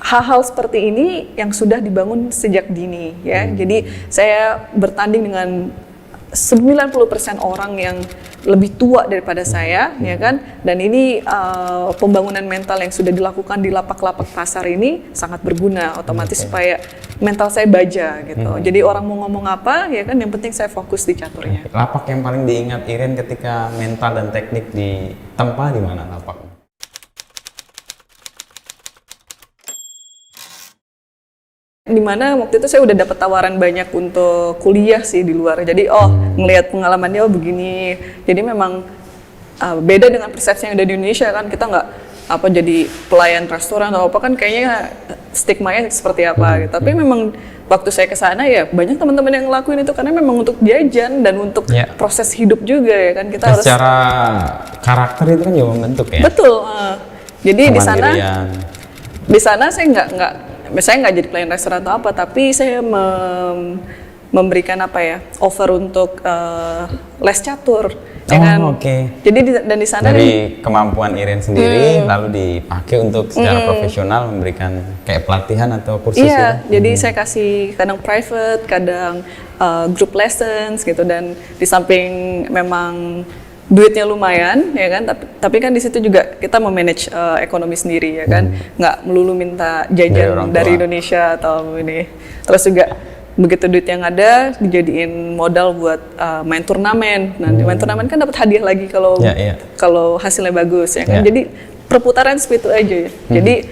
hal-hal seperti ini yang sudah dibangun sejak dini ya. Jadi saya bertanding dengan 90% orang yang lebih tua daripada saya, ya kan? Dan ini pembangunan mental yang sudah dilakukan di lapak-lapak pasar ini sangat berguna, otomatis supaya mental saya baja gitu. Jadi orang mau ngomong apa, ya kan? Yang penting saya fokus di caturnya. Lapak yang paling diingat Iren ketika mental dan teknik ditempa di mana lapak? Dimana waktu itu saya udah dapat tawaran banyak untuk kuliah sih di luar. Jadi ngelihat pengalamannya begini. Jadi memang beda dengan persepsi yang ada di Indonesia kan, kita nggak jadi pelayan restoran atau apa kan kayaknya stigmanya seperti apa gitu. Tapi memang waktu saya ke sana ya banyak teman-teman yang ngelakuin itu karena memang untuk jajan dan untuk proses hidup juga ya kan, kita harus secara karakter itu kan juga membentuk ya. Betul. Jadi di sana saya nggak jadi pelayan restoran atau apa, tapi saya memberikan offer untuk les catur. Jadi di sana dari kemampuan Iren sendiri lalu dipakai untuk secara profesional memberikan kayak pelatihan atau kursus. Iya, jadi saya kasih kadang private, kadang group lessons gitu, dan di samping memang duitnya lumayan ya kan, tapi kan di situ juga kita memanage ekonomi sendiri ya kan, nggak melulu minta jajan dari Indonesia atau ini. Terus juga begitu duit yang ada dijadiin modal buat main turnamen. Nanti main turnamen kan dapat hadiah lagi kalau hasilnya bagus ya kan. Jadi perputaran seperti itu aja ya. Jadi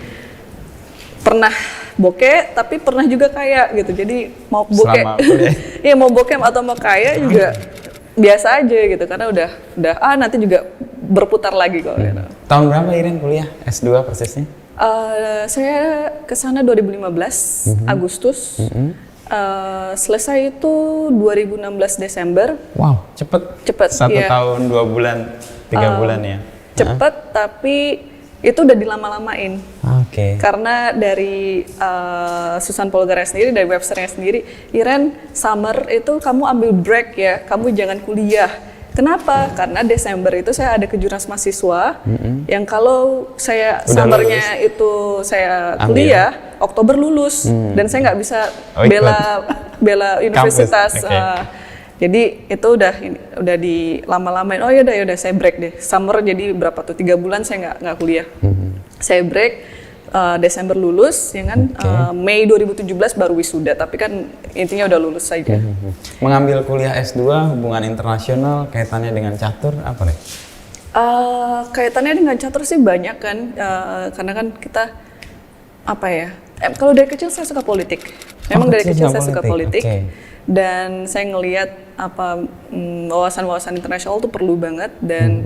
pernah bokeh tapi pernah juga kaya gitu. Jadi mau bokeh ya mau bokeh atau mau kaya juga biasa aja gitu, karena udah nanti juga berputar lagi kok. Gitu. Tahun berapa Iren kuliah S2 persisnya? Saya kesana 2015 Agustus. Selesai itu 2016 Desember. Wow, cepet. 1 tahun 2 bulan 3 bulan ya. Cepet, tapi itu udah dilama-lamain. Karena dari Susan Polgara sendiri, dari Websternya sendiri, Iren, summer itu kamu ambil break ya, kamu jangan kuliah. Kenapa? Karena Desember itu saya ada kejuaraan mahasiswa yang kalau saya summernya itu saya kuliah, Oktober lulus dan saya nggak bisa bela universitas. Jadi itu udah dilama-lamain. Oh yaudah saya break deh. Summer jadi berapa tuh? 3 bulan saya nggak kuliah. Saya break. Desember lulus, ya kan? Mei 2017 baru wisuda. Tapi kan intinya udah lulus saja. Mengambil kuliah S2 hubungan internasional kaitannya dengan catur apa nih? Kaitannya dengan catur sih banyak kan. Karena kan kita kalau dari kecil saya suka politik. Memang dari kecil saya suka politik. Dan saya ngelihat wawasan-wawasan internasional itu perlu banget, dan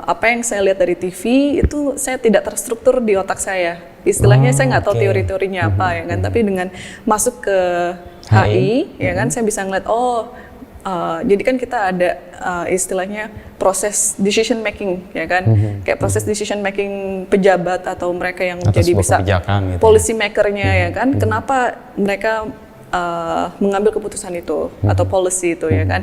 apa yang saya lihat dari TV itu saya tidak terstruktur di otak saya. Istilahnya saya nggak tahu teori-teorinya apa ya kan, tapi dengan masuk ke HI ya kan saya bisa ngeliat jadi kan kita ada istilahnya proses decision making ya kan, kayak proses decision making pejabat atau mereka yang jadi bisa gitu, policy makernya ya kan, kenapa mereka mengambil keputusan itu atau policy itu ya kan,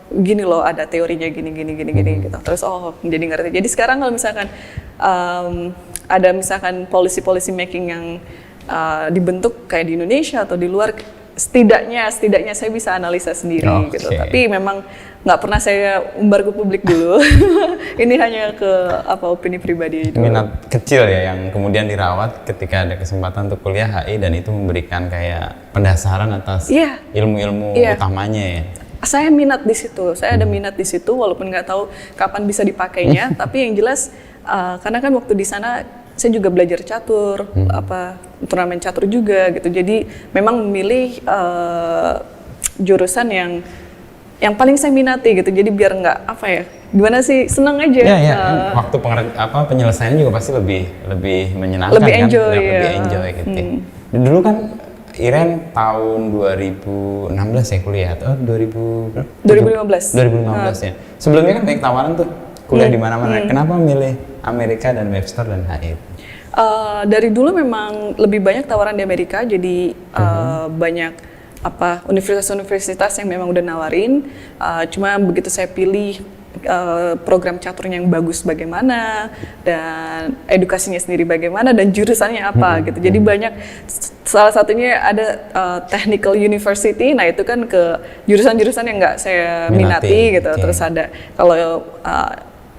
gini loh ada teorinya gini gitu, terus jadi ngerti. Jadi sekarang kalau misalkan ada misalkan policy making yang dibentuk kayak di Indonesia atau di luar, setidaknya saya bisa analisa sendiri gitu. Tapi memang nggak pernah saya umbar ke publik dulu. Ini hanya ke opini pribadi itu. Minat kecil ya yang kemudian dirawat ketika ada kesempatan untuk kuliah HI, dan itu memberikan kayak pendasaran atas ilmu-ilmu utamanya ya. Saya minat di situ. Saya ada minat di situ walaupun nggak tahu kapan bisa dipakainya. Tapi yang jelas karena kan waktu di sana saya juga belajar catur, turnamen catur juga gitu. Jadi memang memilih jurusan yang paling saya minati gitu. Jadi biar nggak gimana sih, senang aja. Waktu penyelesaiannya juga pasti lebih menyenangkan, lebih enjoy, kan? Lebih enjoy gitu. Dulu kan Iren tahun 2016 ya kuliah atau 2015 ya. Sebelumnya kan banyak tawaran tuh kuliah di mana-mana. Kenapa milih Amerika dan Webster dan HI? Dari dulu memang lebih banyak tawaran di Amerika, jadi banyak universitas-universitas yang memang udah nawarin. Cuma begitu saya pilih program caturnya yang bagus bagaimana, dan edukasinya sendiri bagaimana, dan jurusannya apa gitu. Jadi banyak, salah satunya ada technical university, nah itu kan ke jurusan-jurusan yang nggak saya minati gitu. Terus ada kalau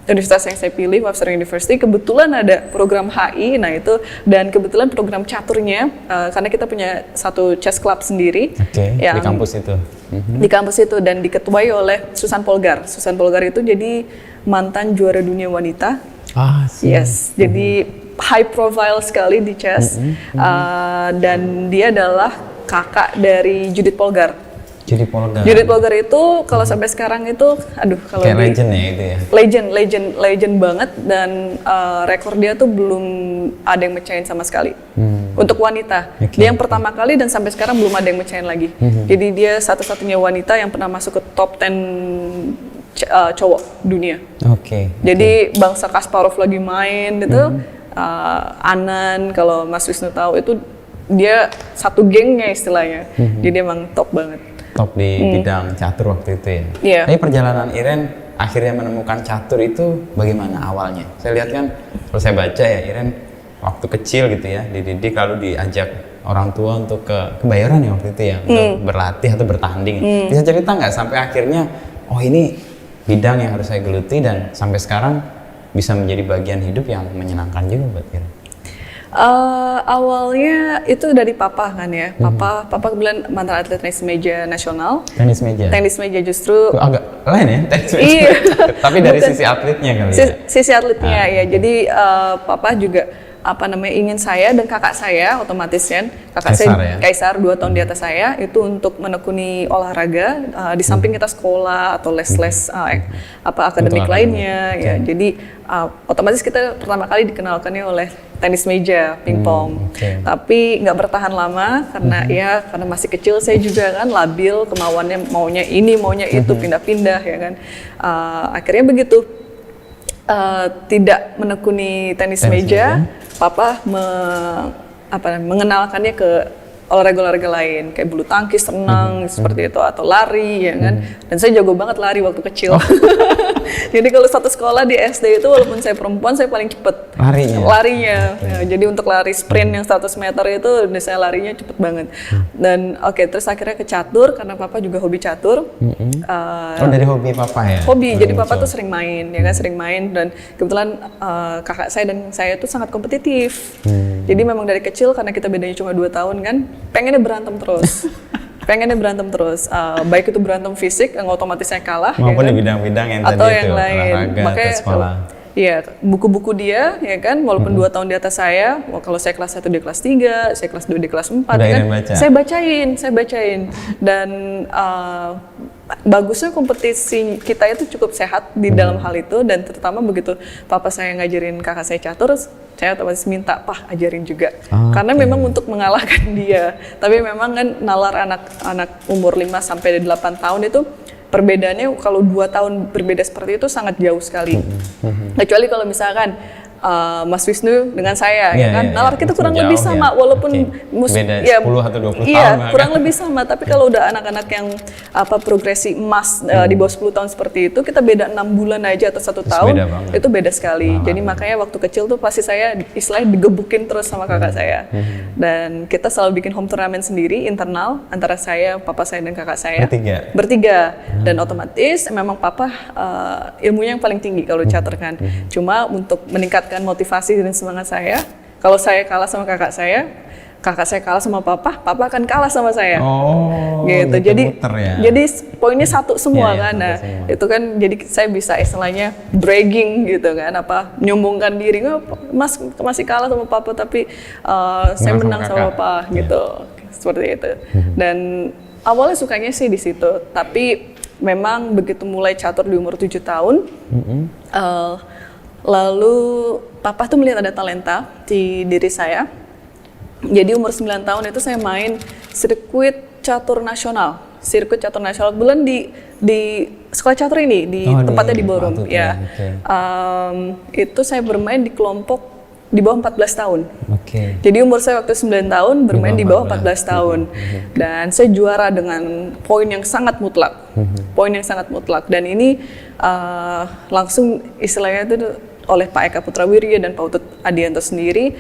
universitas yang saya pilih, Webster University, kebetulan ada program HI, nah itu, dan kebetulan program caturnya, karena kita punya satu chess club sendiri yang di kampus itu. Di kampus itu, dan diketuai oleh Susan Polgar. Susan Polgar itu jadi mantan juara dunia wanita. Yes, jadi high profile sekali di chess, dan dia adalah kakak dari Judith Polgar. Judith Polgar itu kalau sampai sekarang itu, kalau kayak legend ya itu ya. Legend banget, dan rekor dia tuh belum ada yang mecahin sama sekali untuk wanita. Dia yang pertama kali, dan sampai sekarang belum ada yang mecahin lagi. Jadi dia satu-satunya wanita yang pernah masuk ke top 10 cowok dunia. Jadi bangsa Kasparov lagi main itu, Anand, kalau Mas Wisnu tahu itu dia satu gengnya istilahnya. Jadi emang top banget. Top di bidang catur waktu itu ya. Tapi perjalanan Iren akhirnya menemukan catur itu bagaimana awalnya? Saya lihat kan, kalau saya baca ya, Iren waktu kecil gitu ya, dididik lalu diajak orang tua untuk ke Kebayoran ya waktu itu ya, untuk berlatih atau bertanding. Bisa cerita nggak sampai akhirnya, oh ini bidang yang harus saya geluti, dan sampai sekarang bisa menjadi bagian hidup yang menyenangkan juga buat Iren? Awalnya itu dari papa kan ya. Papa kebetulan mantan atlet tenis meja nasional. Tenis meja justru agak lain ya, tenis meja. Iya. Tapi dari sisi atletnya kali ya. Sisi atletnya ya. Jadi papa juga ingin saya dan kakak saya, otomatis kan kakak saya ya? Kaisar 2 tahun di atas saya, itu untuk menekuni olahraga di samping kita sekolah atau les-les akademik lainnya ya. Jadi otomatis kita pertama kali dikenalkannya oleh tenis meja, pingpong. Tapi nggak bertahan lama karena karena masih kecil, saya juga kan labil, kemauannya maunya ini maunya itu, pindah-pindah ya kan. Akhirnya begitu tidak menekuni tenis meja, papa mengenalkannya ke olahraga-olahraga lain kayak bulu tangkis, renang seperti itu, atau lari ya kan. Dan saya jago banget lari waktu kecil. Jadi kalau satu sekolah di SD itu, walaupun saya perempuan, saya paling cepet larinya. Ya, jadi untuk lari sprint yang 100 meter itu saya larinya cepet banget. Dan terus akhirnya ke catur karena papa juga hobi catur. Dari hobi papa ya? Hobi, jadi papa tuh sering main ya kan, sering main, dan kebetulan kakak saya dan saya tuh sangat kompetitif. Jadi memang dari kecil, karena kita bedanya cuma 2 tahun kan, pengennya berantem terus. Baik itu berantem fisik yang otomatis saya kalah maupun ya kan? Di bidang-bidang yang atau tadi yang itu, lain. olahraga Makanya atau sekolah. Iya, buku-buku dia ya kan, walaupun 2 tahun di atas saya, kalau saya kelas 1 dia kelas 3, saya kelas 2 dia kelas 4 kan, saya bacain. Dan bagusnya kompetisi kita itu cukup sehat di dalam hal itu, dan terutama begitu papa saya ngajarin kakak saya catur, saya otomatis minta, "Pah, ajarin juga." Karena memang untuk mengalahkan dia. Tapi memang kan nalar anak umur 5 sampai 8 tahun itu perbedaannya, kalau 2 tahun berbeda seperti itu sangat jauh sekali. Kecuali kalau misalkan Mas Wisnu dengan saya, ya kan, nalar kita kurang lebih sama, walaupun beda 10 atau 20 tahun. Iya, kurang lebih sama. Tapi kalau udah anak-anak yang progresi emas di bawah 10 tahun seperti itu, kita beda 6 bulan aja atau 1 tahun, itu beda sekali. Jadi makanya waktu kecil tuh pasti saya istilahnya digebukin terus sama kakak saya. Dan kita selalu bikin home turnamen sendiri internal antara saya, papa saya dan kakak saya. Bertiga. Dan otomatis memang papa ilmunya yang paling tinggi kalau catur kan. Cuma untuk meningkatkan motivasi dan semangat saya, kalau saya kalah sama kakak saya kalah sama papa akan kalah sama saya. Gitu. Jadi poinnya satu semua kan. Nah, itu kan jadi saya bisa istilahnya bragging gitu kan, nyombongkan diri, Mas masih kalah sama papa, tapi saya menang sama papa gitu. Seperti itu. Dan awalnya sukanya sih di situ, tapi memang begitu mulai catur di umur 7 tahun, lalu papa tuh melihat ada talenta di diri saya. Jadi umur 9 tahun itu saya main sirkuit catur nasional. Bulan di sekolah catur ini, tempatnya di Ballroom. Ya. Itu saya bermain di kelompok di bawah 14 tahun. Oke. Jadi umur saya waktu 9 tahun bermain di bawah 14 tahun. Dan saya juara dengan poin yang sangat mutlak. Poin yang sangat mutlak. Dan ini langsung istilahnya itu oleh Pak Eka Putrawirya dan Pak Utut Adianto sendiri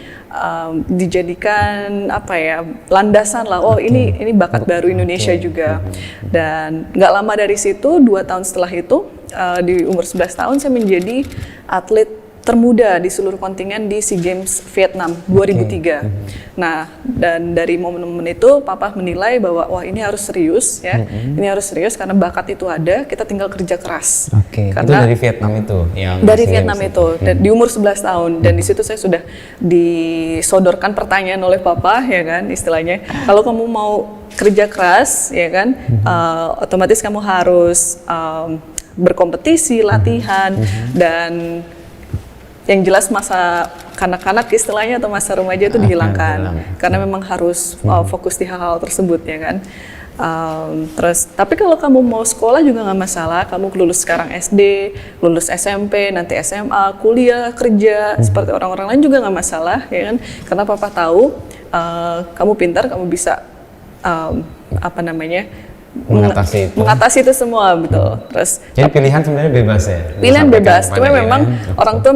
dijadikan apa ya, landasan lah. Oh, ini bakat baru Indonesia juga. Dan nggak lama dari situ, 2 tahun setelah itu, di umur 11 tahun saya menjadi atlet termuda di seluruh kontingen di SEA Games Vietnam 2003. Nah, dan dari momen-momen itu Papa menilai bahwa wah ini harus serius ya. Ini harus serius karena bakat itu ada, kita tinggal kerja keras. Karena itu dari Vietnam itu yang dari Vietnam itu dan di umur 11 tahun dan di situ saya sudah disodorkan pertanyaan oleh Papa ya kan, istilahnya kalau kamu mau kerja keras ya kan, otomatis kamu harus berkompetisi, latihan dan yang jelas masa kanak-kanak istilahnya atau masa remaja itu dihilangkan karena memang harus fokus di hal-hal tersebut ya kan. Terus tapi kalau kamu mau sekolah juga nggak masalah, kamu lulus sekarang SD, lulus SMP, nanti SMA, kuliah, kerja seperti orang-orang lain juga nggak masalah ya kan, karena Papa tahu kamu pintar, kamu bisa apa namanya mengatasi itu semua, betul. Terus jadi pilihan sebenarnya bebas ya? Pilihan bebas, cuma memang orang tua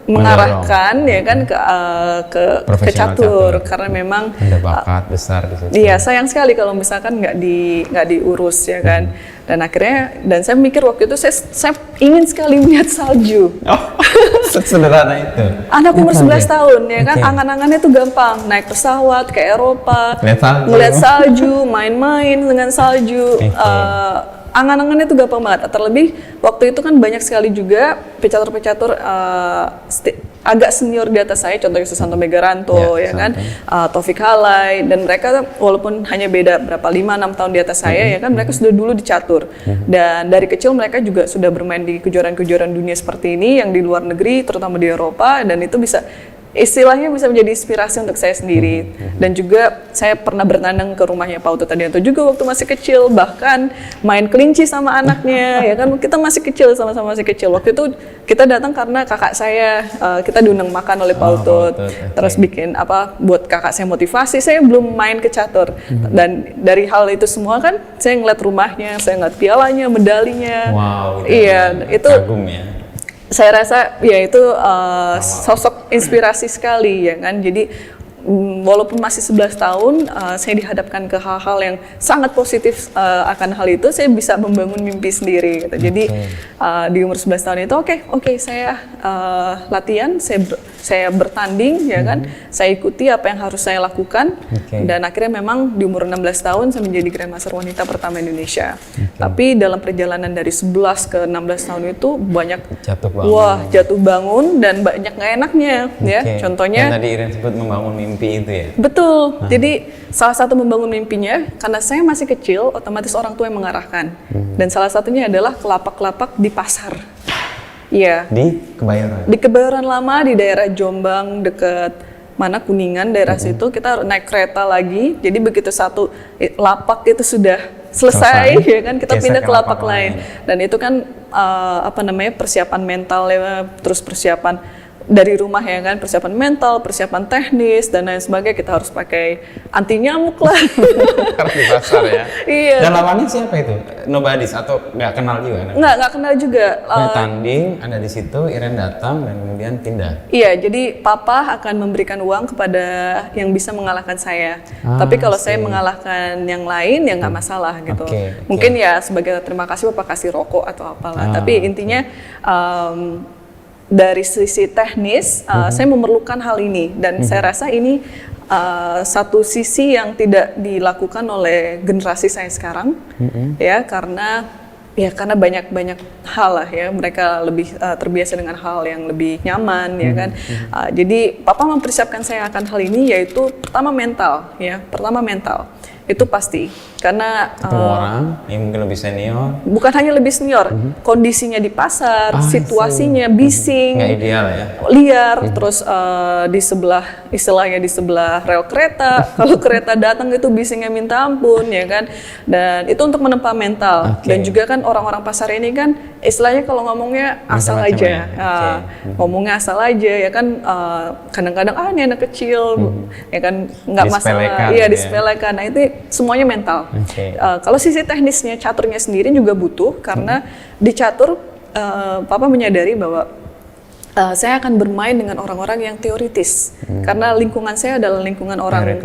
mengarahkan ya kan ke catur karena memang ada bakat besar di situ. Iya, sayang sekali kalau misalkan nggak diurus ya kan. Dan akhirnya saya mikir waktu itu saya ingin sekali melihat salju. Oh, sederhana itu. Anak umur 11 tahun ya kan, angan-angannya tuh gampang, naik pesawat ke Eropa, melihat salju, main-main dengan salju. Angan-angannya itu gampang banget, terlebih waktu itu kan banyak sekali juga pecatur-pecatur agak senior di atas saya, contohnya Susanto Megaranto ya kan, Taufik Halay, dan mereka walaupun hanya beda berapa 5-6 tahun di atas saya ya kan, mereka sudah dulu dicatur dan dari kecil mereka juga sudah bermain di kejuaraan-kejuaraan dunia seperti ini yang di luar negeri, terutama di Eropa, dan itu bisa istilahnya bisa menjadi inspirasi untuk saya sendiri. Dan juga saya pernah bertandang ke rumahnya Pak Utut Adianto juga waktu masih kecil, bahkan main kelinci sama anaknya ya kan, kita masih kecil, sama-sama masih kecil. Waktu itu kita datang karena kakak saya, kita diundang makan oleh Pak Utut, terus bikin apa buat kakak saya motivasi. Saya belum main ke catur dan dari hal itu semua kan saya ngeliat rumahnya, saya ngeliat pialanya, medalinya. Wow, iya, itu kagum ya. Saya rasa ya itu sosok inspirasi sekali ya kan. Jadi walaupun masih 11 tahun, saya dihadapkan ke hal-hal yang sangat positif akan hal itu, saya bisa membangun mimpi sendiri gitu. Jadi di umur 11 tahun itu oke, saya latihan, saya bertanding ya kan, saya ikuti apa yang harus saya lakukan, dan akhirnya memang di umur 16 tahun saya menjadi Grandmaster wanita pertama Indonesia. Tapi dalam perjalanan dari 11 ke 16 tahun itu banyak jatuh bangun dan banyak nggak enaknya ya. Contohnya yang tadi Iren sebut membangun mimpi itu ya. Betul. Jadi salah satu membangun mimpinya karena saya masih kecil, otomatis orang tua yang mengarahkan. Dan salah satunya adalah kelapak-kelapak di pasar. Iya. Di Kebayoran. Di Kebayoran Lama di daerah Jombang dekat mana Kuningan daerah situ, kita naik kereta lagi. Jadi begitu satu lapak itu sudah selesai ya kan, kita pindah ke lapak lain. Dan itu kan persiapan mental ya, terus persiapan dari rumah ya kan, persiapan mental, persiapan teknis dan lain sebagainya. Kita harus pakai anti nyamuk lah. Di pasar ya. Iya. Dan lawannya siapa itu? Nobodies atau nggak kenal juga? Nggak kenal juga. Tanding, ada di situ, Iren datang dan kemudian pindah. Iya, jadi Papa akan memberikan uang kepada yang bisa mengalahkan saya. Tapi kalau saya mengalahkan yang lain ya nggak masalah gitu. Mungkin ya sebagai terima kasih Papa kasih rokok atau apalah. Tapi intinya dari sisi teknis, saya memerlukan hal ini dan saya rasa ini satu sisi yang tidak dilakukan oleh generasi saya sekarang, ya karena banyak hal lah ya, mereka lebih terbiasa dengan hal yang lebih nyaman ya kan. Jadi Papa mempersiapkan saya akan hal ini, yaitu pertama mental. itu pasti. Karena ketemu orang yang mungkin lebih senior. Bukan hanya lebih senior, kondisinya di pasar, situasinya bising, nggak ideal ya. Liar, terus di sebelah, istilahnya di sebelah rel kereta. Kalau kereta datang itu bisingnya minta ampun, ya kan. Dan itu untuk menempa mental. Dan juga kan orang-orang pasar ini kan, istilahnya kalau ngomongnya asal aja, ngomongnya asal aja, ya kan. Kadang-kadang ini anak kecil, ya kan nggak masalah, iya disepelekan. Nah itu semuanya mental. Kalau sisi teknisnya caturnya sendiri juga butuh karena di catur Papa menyadari bahwa saya akan bermain dengan orang-orang yang teoritis karena lingkungan saya adalah lingkungan orang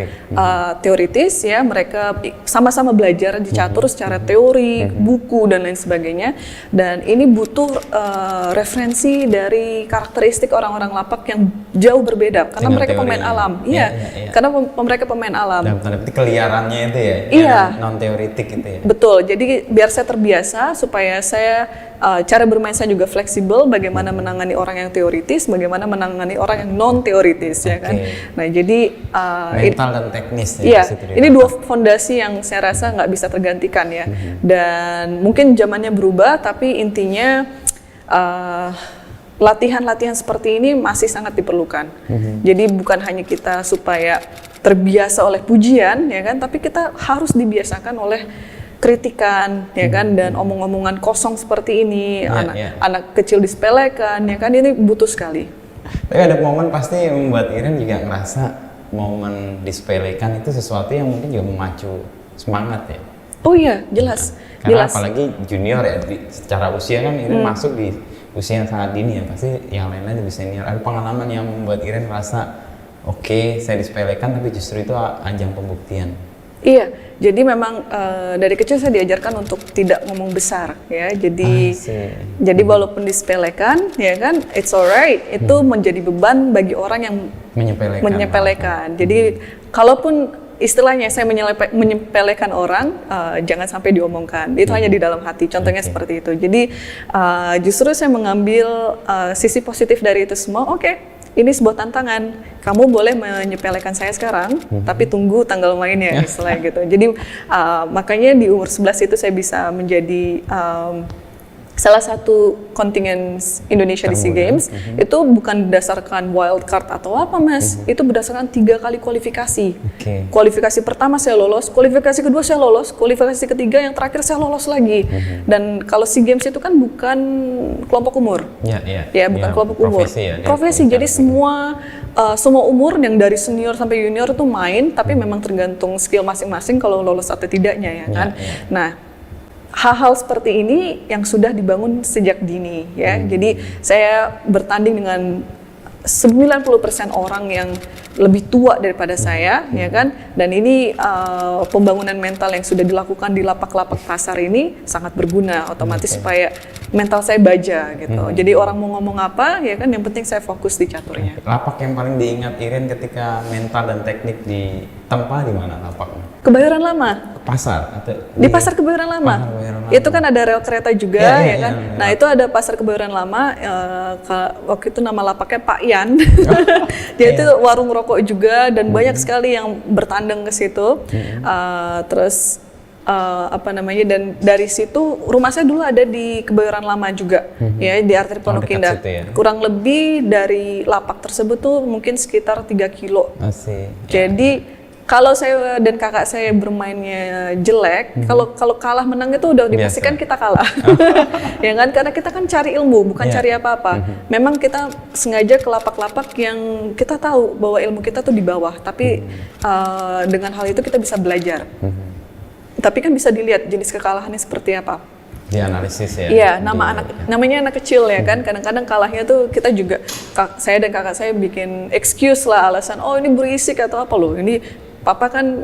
teoritis ya, mereka sama-sama belajar di catur secara teori, buku dan lain sebagainya, dan ini butuh referensi dari karakteristik orang-orang lapak yang jauh berbeda karena mereka pemain alam. Karena mereka pemain alam. Dan berarti keliarannya itu ya, non teoritik itu ya. Betul. Jadi biar saya terbiasa supaya saya cara bermain saya juga fleksibel, bagaimana menangani orang yang teoritis, bagaimana menangani orang yang non teoritis, ya kan. Nah jadi mental dan teknis. Iya, ini dua fondasi yang saya rasa nggak bisa tergantikan ya. Dan mungkin zamannya berubah, tapi intinya latihan-latihan seperti ini masih sangat diperlukan. Jadi bukan hanya kita supaya terbiasa oleh pujian, ya kan, tapi kita harus dibiasakan oleh kritikan, ya kan, dan omong-omongan kosong seperti ini, anak kecil disepelekan, ya kan, ini butuh sekali. Tapi ada momen pasti yang membuat Iren juga ngerasa momen disepelekan itu sesuatu yang mungkin juga memacu semangat ya. Oh iya, jelas. Karena apalagi junior ya, secara usia kan Iren masuk di usia yang sangat dini ya, pasti yang lain-lain lebih senior. Ada pengalaman yang membuat Iren merasa oke, saya disepelekan, tapi justru itu ajang pembuktian. Iya, jadi memang dari kecil saya diajarkan untuk tidak ngomong besar ya. Jadi walaupun disepelekan, ya kan, it's alright. Itu menjadi beban bagi orang yang menyepelekan. Jadi kalaupun istilahnya saya menyepelekan orang, jangan sampai diomongkan. Itu hanya di dalam hati. Contohnya seperti itu. Jadi justru saya mengambil sisi positif dari itu semua. Ini sebuah tantangan. Kamu boleh menyepelekan saya sekarang, tapi tunggu tanggal mainnya, istilahnya gitu. Jadi makanya di umur 11 itu saya bisa menjadi salah satu kontingen Indonesia di SEA Games. Itu bukan berdasarkan wild card atau apa, Mas. Itu berdasarkan 3 kali kualifikasi. Kualifikasi pertama saya lolos, kualifikasi kedua saya lolos, kualifikasi ketiga yang terakhir saya lolos lagi. Dan kalau SEA Games itu kan bukan kelompok umur. Bukan kelompok umur. Profesi. Jadi semua umur yang dari senior sampai junior itu main, tapi memang tergantung skill masing-masing kalau lolos atau tidaknya, ya kan. Nah, hal-hal seperti ini yang sudah dibangun sejak dini ya. Jadi saya bertanding dengan 90% orang yang lebih tua daripada saya, ya kan. Dan ini pembangunan mental yang sudah dilakukan di lapak-lapak pasar ini sangat berguna otomatis supaya mental saya baja gitu. Jadi orang mau ngomong apa, ya kan, yang penting saya fokus di caturnya. Lapak yang paling diingat Iren ketika mental dan teknik ditempa di mana lapaknya? Kebayoran Lama. Pasar atau di Pasar Kebayoran Lama. Itu kan ada rel kereta juga, ya kan. Nah, itu ada Pasar Kebayoran Lama. Waktu itu nama lapaknya Pak Yan. Dia itu warung rokok juga, dan banyak sekali yang bertandang ke situ. Terus dan dari situ rumah saya dulu ada di Kebayoran Lama juga, ya, di arteri Pondok Indah. Kurang lebih dari lapak tersebut tuh mungkin sekitar 3 kilo. Jadi kalau saya dan kakak saya bermainnya jelek, kalau kalah menang itu udah dipastikan kita kalah. Ya kan, karena kita kan cari ilmu, bukan cari apa-apa. Memang kita sengaja ke lapak-lapak yang kita tahu bahwa ilmu kita tuh di bawah, tapi dengan hal itu kita bisa belajar. Tapi kan bisa dilihat jenis kekalahannya seperti apa. Dianalisis ya. Iya, namanya anak kecil, ya kan. Kadang-kadang kalahnya tuh kita juga, saya dan kakak saya bikin excuse lah, alasan, ini berisik atau apa loh. Ini Papa kan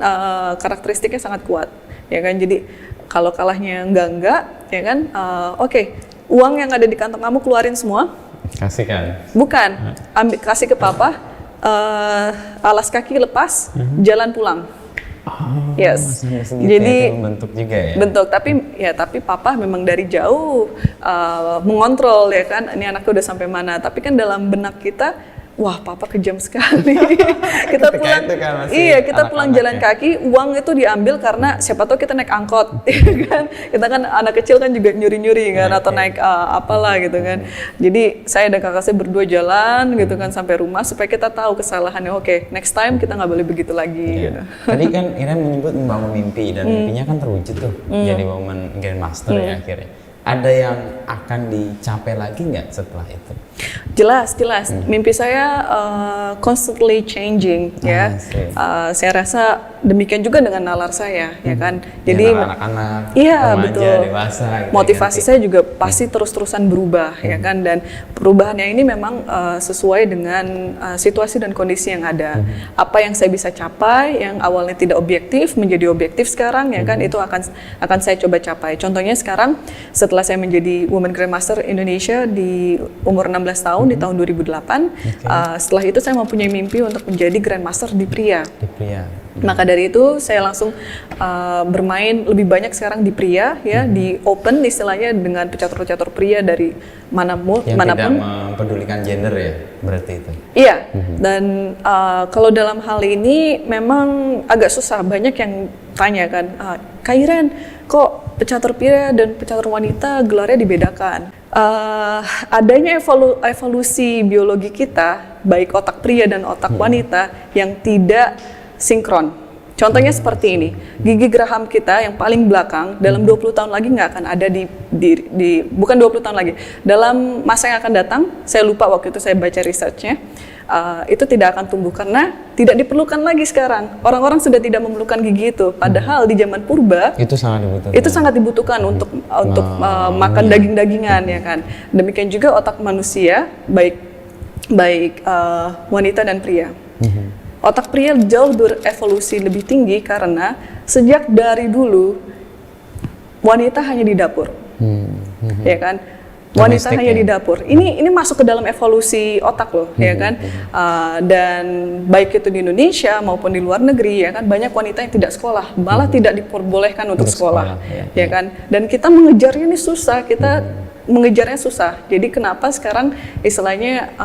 karakteristiknya sangat kuat, ya kan. Jadi kalau kalahnya enggak, ya kan, uang yang ada di kantong kamu keluarin semua. Kasihkan. Bukan, kasih ke Papa, alas kaki lepas, jalan pulang. Yes. Jadi bentuk juga ya. Bentuk, tapi Papa memang dari jauh mengontrol, ya kan. Ini anaknya udah sampai mana. Tapi kan dalam benak kita, wah papa kejam sekali. Kita pulang, kita pulang jalan kaki, uang itu diambil karena siapa tahu kita naik angkot, kan? Kita kan anak kecil kan juga nyuri-nyuri kan, atau naik apalah gitu kan. Jadi saya dan kakak saya berdua jalan gitu kan sampai rumah supaya kita tahu kesalahannya. Oke, next time kita nggak boleh begitu lagi. Gitu. Tadi kan Iren menyebut membangun mimpi dan mimpinya kan terwujud tuh, jadi Women Grandmaster ya akhirnya. Ada yang akan dicapai lagi nggak setelah itu? Jelas. Mimpi saya constantly changing ya. Saya rasa demikian juga dengan nalar saya, ya kan. Jadi anak-anak, iya remaja, betul. dewasa. Gitu, motivasi saya juga pasti terus-terusan berubah, ya kan. Dan perubahannya ini memang sesuai dengan situasi dan kondisi yang ada. Apa yang saya bisa capai, yang awalnya tidak objektif menjadi objektif sekarang, ya kan. Itu akan saya coba capai. Contohnya sekarang setelah saya menjadi Women Grandmaster Indonesia di umur 16 tahun di tahun 2008, setelah itu saya mempunyai mimpi untuk menjadi Grandmaster di pria. Maka dari itu saya langsung bermain lebih banyak sekarang di pria ya, di open istilahnya dengan pecatur-pecatur pria dari manapun. Tidak mempedulikan gender ya, berarti itu. Iya, dan kalau dalam hal ini memang agak susah, banyak yang tanya kan, Kak Iren, kok pecatur pria dan pecatur wanita gelarnya dibedakan? Adanya evolusi biologi kita, baik otak pria dan otak wanita yang tidak sinkron. Contohnya seperti ini, gigi geraham kita yang paling belakang dalam 20 tahun lagi nggak akan ada bukan 20 tahun lagi, dalam masa yang akan datang, saya lupa waktu itu saya baca researchnya, itu tidak akan tumbuh karena tidak diperlukan lagi sekarang. Orang-orang sudah tidak memerlukan gigi itu, padahal di zaman purba itu sangat dibutuhkan untuk makan daging-dagingan, ya kan. Demikian juga otak manusia, baik wanita dan pria. Otak pria jauh berevolusi lebih tinggi karena sejak dari dulu wanita hanya di dapur, ya kan? Wanita hanya di dapur. Ini masuk ke dalam evolusi otak loh, ya kan? Dan baik itu di Indonesia maupun di luar negeri, ya kan, banyak wanita yang tidak sekolah, malah tidak diperbolehkan untuk sekolah, ya kan? Dan kita mengejarnya ini susah, mengejarnya susah. Jadi kenapa sekarang istilahnya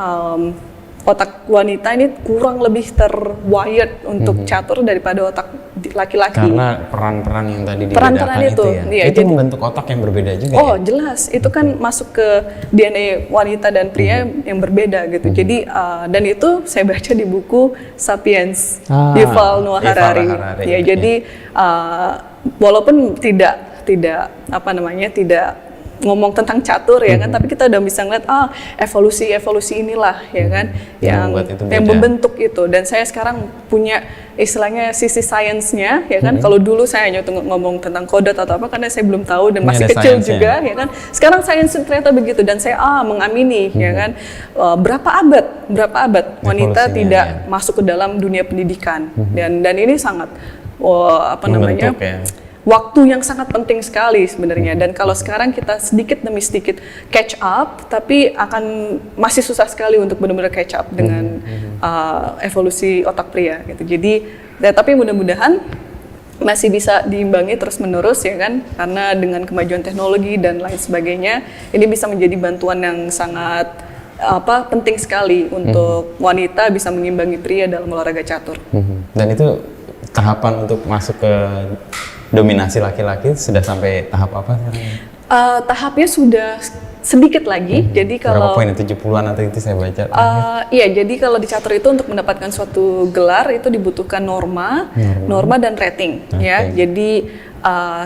otak wanita ini kurang lebih terwired untuk catur daripada otak laki-laki. Karena peran-peran yang tadi dibedakan itu ya. Iya, itu membentuk otak yang berbeda juga. Oh, jelas. Itu kan masuk ke DNA wanita dan pria yang berbeda gitu. Jadi dan itu saya baca di buku Sapiens, Yuval Noah Harari. Ya, jadi walaupun tidak ngomong tentang catur ya kan, tapi kita udah bisa ngeliat evolusi inilah ya kan yang membentuk itu. Dan saya sekarang punya istilahnya sisi sainsnya ya kan. Kalau dulu saya hanya ngomong tentang kodrat atau apa karena saya belum tahu dan masih kecil juga ya kan. Sekarang sains ternyata begitu dan saya mengamini ya kan. Berapa abad wanita tidak masuk ke dalam dunia pendidikan dan ini sangat membentuk, waktu yang sangat penting sekali sebenarnya. Dan kalau sekarang kita sedikit demi sedikit catch up, tapi akan masih susah sekali untuk benar-benar catch up dengan evolusi otak pria gitu. Jadi tapi mudah-mudahan masih bisa diimbangi terus-menerus ya kan, karena dengan kemajuan teknologi dan lain sebagainya ini bisa menjadi bantuan yang sangat penting sekali untuk wanita bisa mengimbangi pria dalam olahraga catur. Dan itu tahapan untuk masuk ke dominasi laki-laki sudah sampai tahap apa sekarang? Tahapnya sudah sedikit lagi. Jadi kalau berapa poin, 70-an atau itu saya baca. Iya, jadi kalau di catur itu untuk mendapatkan suatu gelar itu dibutuhkan norma dan rating ya. Jadi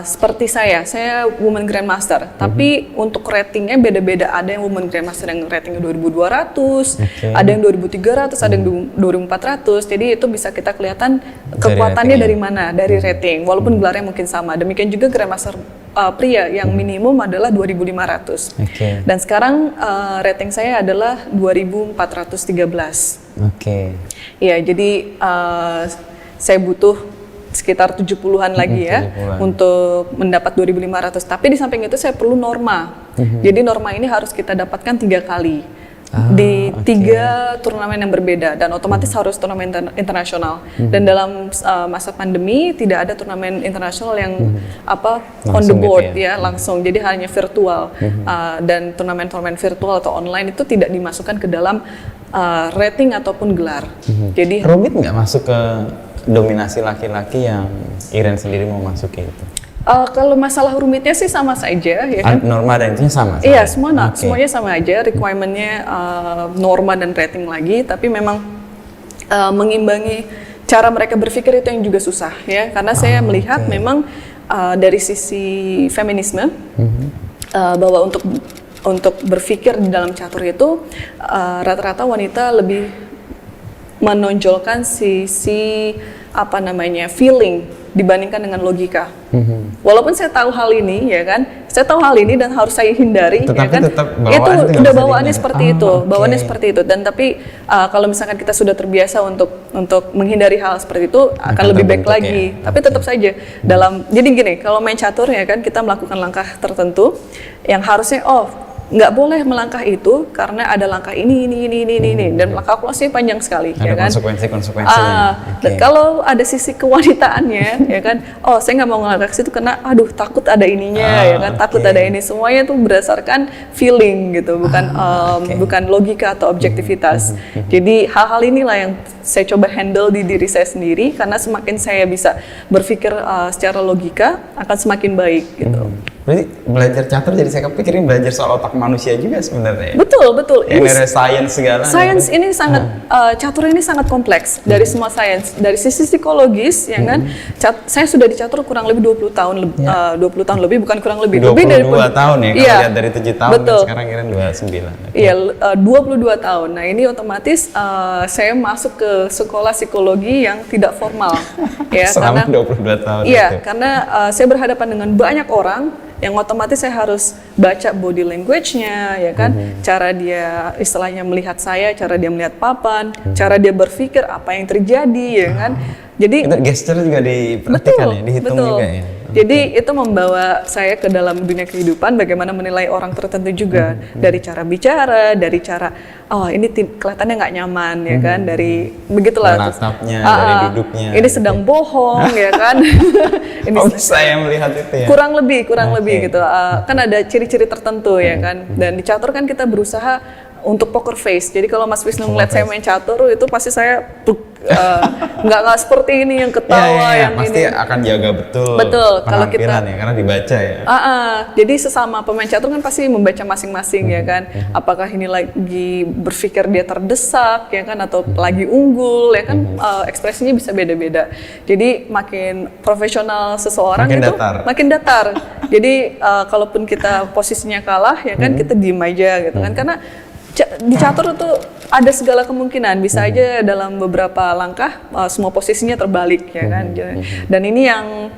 seperti saya Women Grandmaster, tapi untuk ratingnya beda-beda. Ada yang Women Grandmaster yang ratingnya 2.200, ada yang 2.300, ada yang 2.400. Jadi itu bisa kita kelihatan kekuatannya dari mana, dari rating. Walaupun gelarnya mungkin sama. Demikian juga Grandmaster pria yang minimum adalah 2.500. Dan sekarang rating saya adalah 2.413. Ya, jadi saya butuh sekitar 70-an lagi ya untuk mendapat 2.500. Tapi di samping itu saya perlu norma. Jadi norma ini harus kita dapatkan 3 kali di 3 turnamen yang berbeda dan otomatis harus turnamen internasional. Dan dalam masa pandemi tidak ada turnamen internasional yang on the board gitu ya langsung. Jadi hanya virtual dan turnamen virtual atau online itu tidak dimasukkan ke dalam rating ataupun gelar. Jadi rumit nggak masuk ke dominasi laki-laki yang Iren sendiri mau masuki itu? Kalau masalah rumitnya sih sama saja, ya kan? Norma dan intinya sama? Iya, semuanya sama aja. Requirement-nya norma dan rating lagi, tapi memang mengimbangi cara mereka berpikir itu yang juga susah, ya. Karena saya melihat memang dari sisi feminisme, bahwa untuk berpikir di dalam catur itu rata-rata wanita lebih menonjolkan sisi feeling dibandingkan dengan logika. Walaupun saya tahu hal ini, ya kan, dan harus saya hindari, tetapi ya kan, itu udah bawaannya seperti itu, bawaannya seperti itu. Dan tapi kalau misalkan kita sudah terbiasa untuk menghindari hal seperti itu, akan lebih baik lagi. Ya? Tapi tetap saja jadi gini, kalau main catur, ya kan, kita melakukan langkah tertentu yang harusnya nggak boleh melangkah itu karena ada langkah ini, dan kalkulasinya panjang sekali, ada ya kan? Konsekuensinya. Dan kalau ada sisi kewanitaannya, ya kan, saya nggak mau ngelangkah ke situ karena, takut ada ininya, ya kan, takut ada ini, semuanya tuh berdasarkan feeling gitu, bukan logika atau objektivitas. Jadi hal-hal inilah yang saya coba handle di diri saya sendiri, karena semakin saya bisa berpikir secara logika, akan semakin baik gitu. Berarti belajar catur jadi saya kepikirin belajar soal otak manusia juga sebenarnya. Betul. Ini neuroscience segala. Sains ini sangat catur ini sangat kompleks dari semua sains. Dari sisi psikologis, ya kan. Saya sudah di catur kurang lebih 20 tahun 20 tahun lebih, bukan kurang lebih. 22 tahun ya, kalau lihat dari 7 tahun betul. Dan sekarang kira 29. Iya, 22 tahun. Nah, ini otomatis saya masuk ke sekolah psikologi yang tidak formal. Ya, selama karena 22 tahun iya, itu. karena saya berhadapan dengan banyak orang yang otomatis saya harus baca body language-nya, ya kan, cara dia istilahnya melihat saya, cara dia melihat papan, cara dia berpikir apa yang terjadi, ya kan. Jadi itu gesture juga diperhatikan, dihitung juga ya. Jadi itu membawa saya ke dalam dunia kehidupan, bagaimana menilai orang tertentu juga dari cara bicara, dari cara ini kelihatannya nggak nyaman, ya kan, dari begitulah. Menatapnya, dari duduknya. Ini sedang bohong, ya kan. Ini saya melihat itu ya. Kurang lebih gitu. Kan ada ciri-ciri tertentu, ya kan. Dan di catur kan kita berusaha untuk poker face. Jadi kalau Mas Wisnu ngeliat saya main catur, itu pasti saya nggak seperti ini yang ketawa, yang pasti ini. akan jaga betul kalau kita ya, karena dibaca ya. Jadi sesama pemain catur kan pasti membaca masing-masing, ya kan. Apakah ini lagi berpikir dia terdesak, ya kan, atau lagi unggul, ya kan. Ekspresinya bisa beda-beda. Jadi makin profesional seseorang makin datar. Jadi kalaupun kita posisinya kalah, ya kan, kita diem aja gitu kan, karena di catur itu ada segala kemungkinan, bisa aja dalam beberapa langkah semua posisinya terbalik, ya kan. Dan ini yang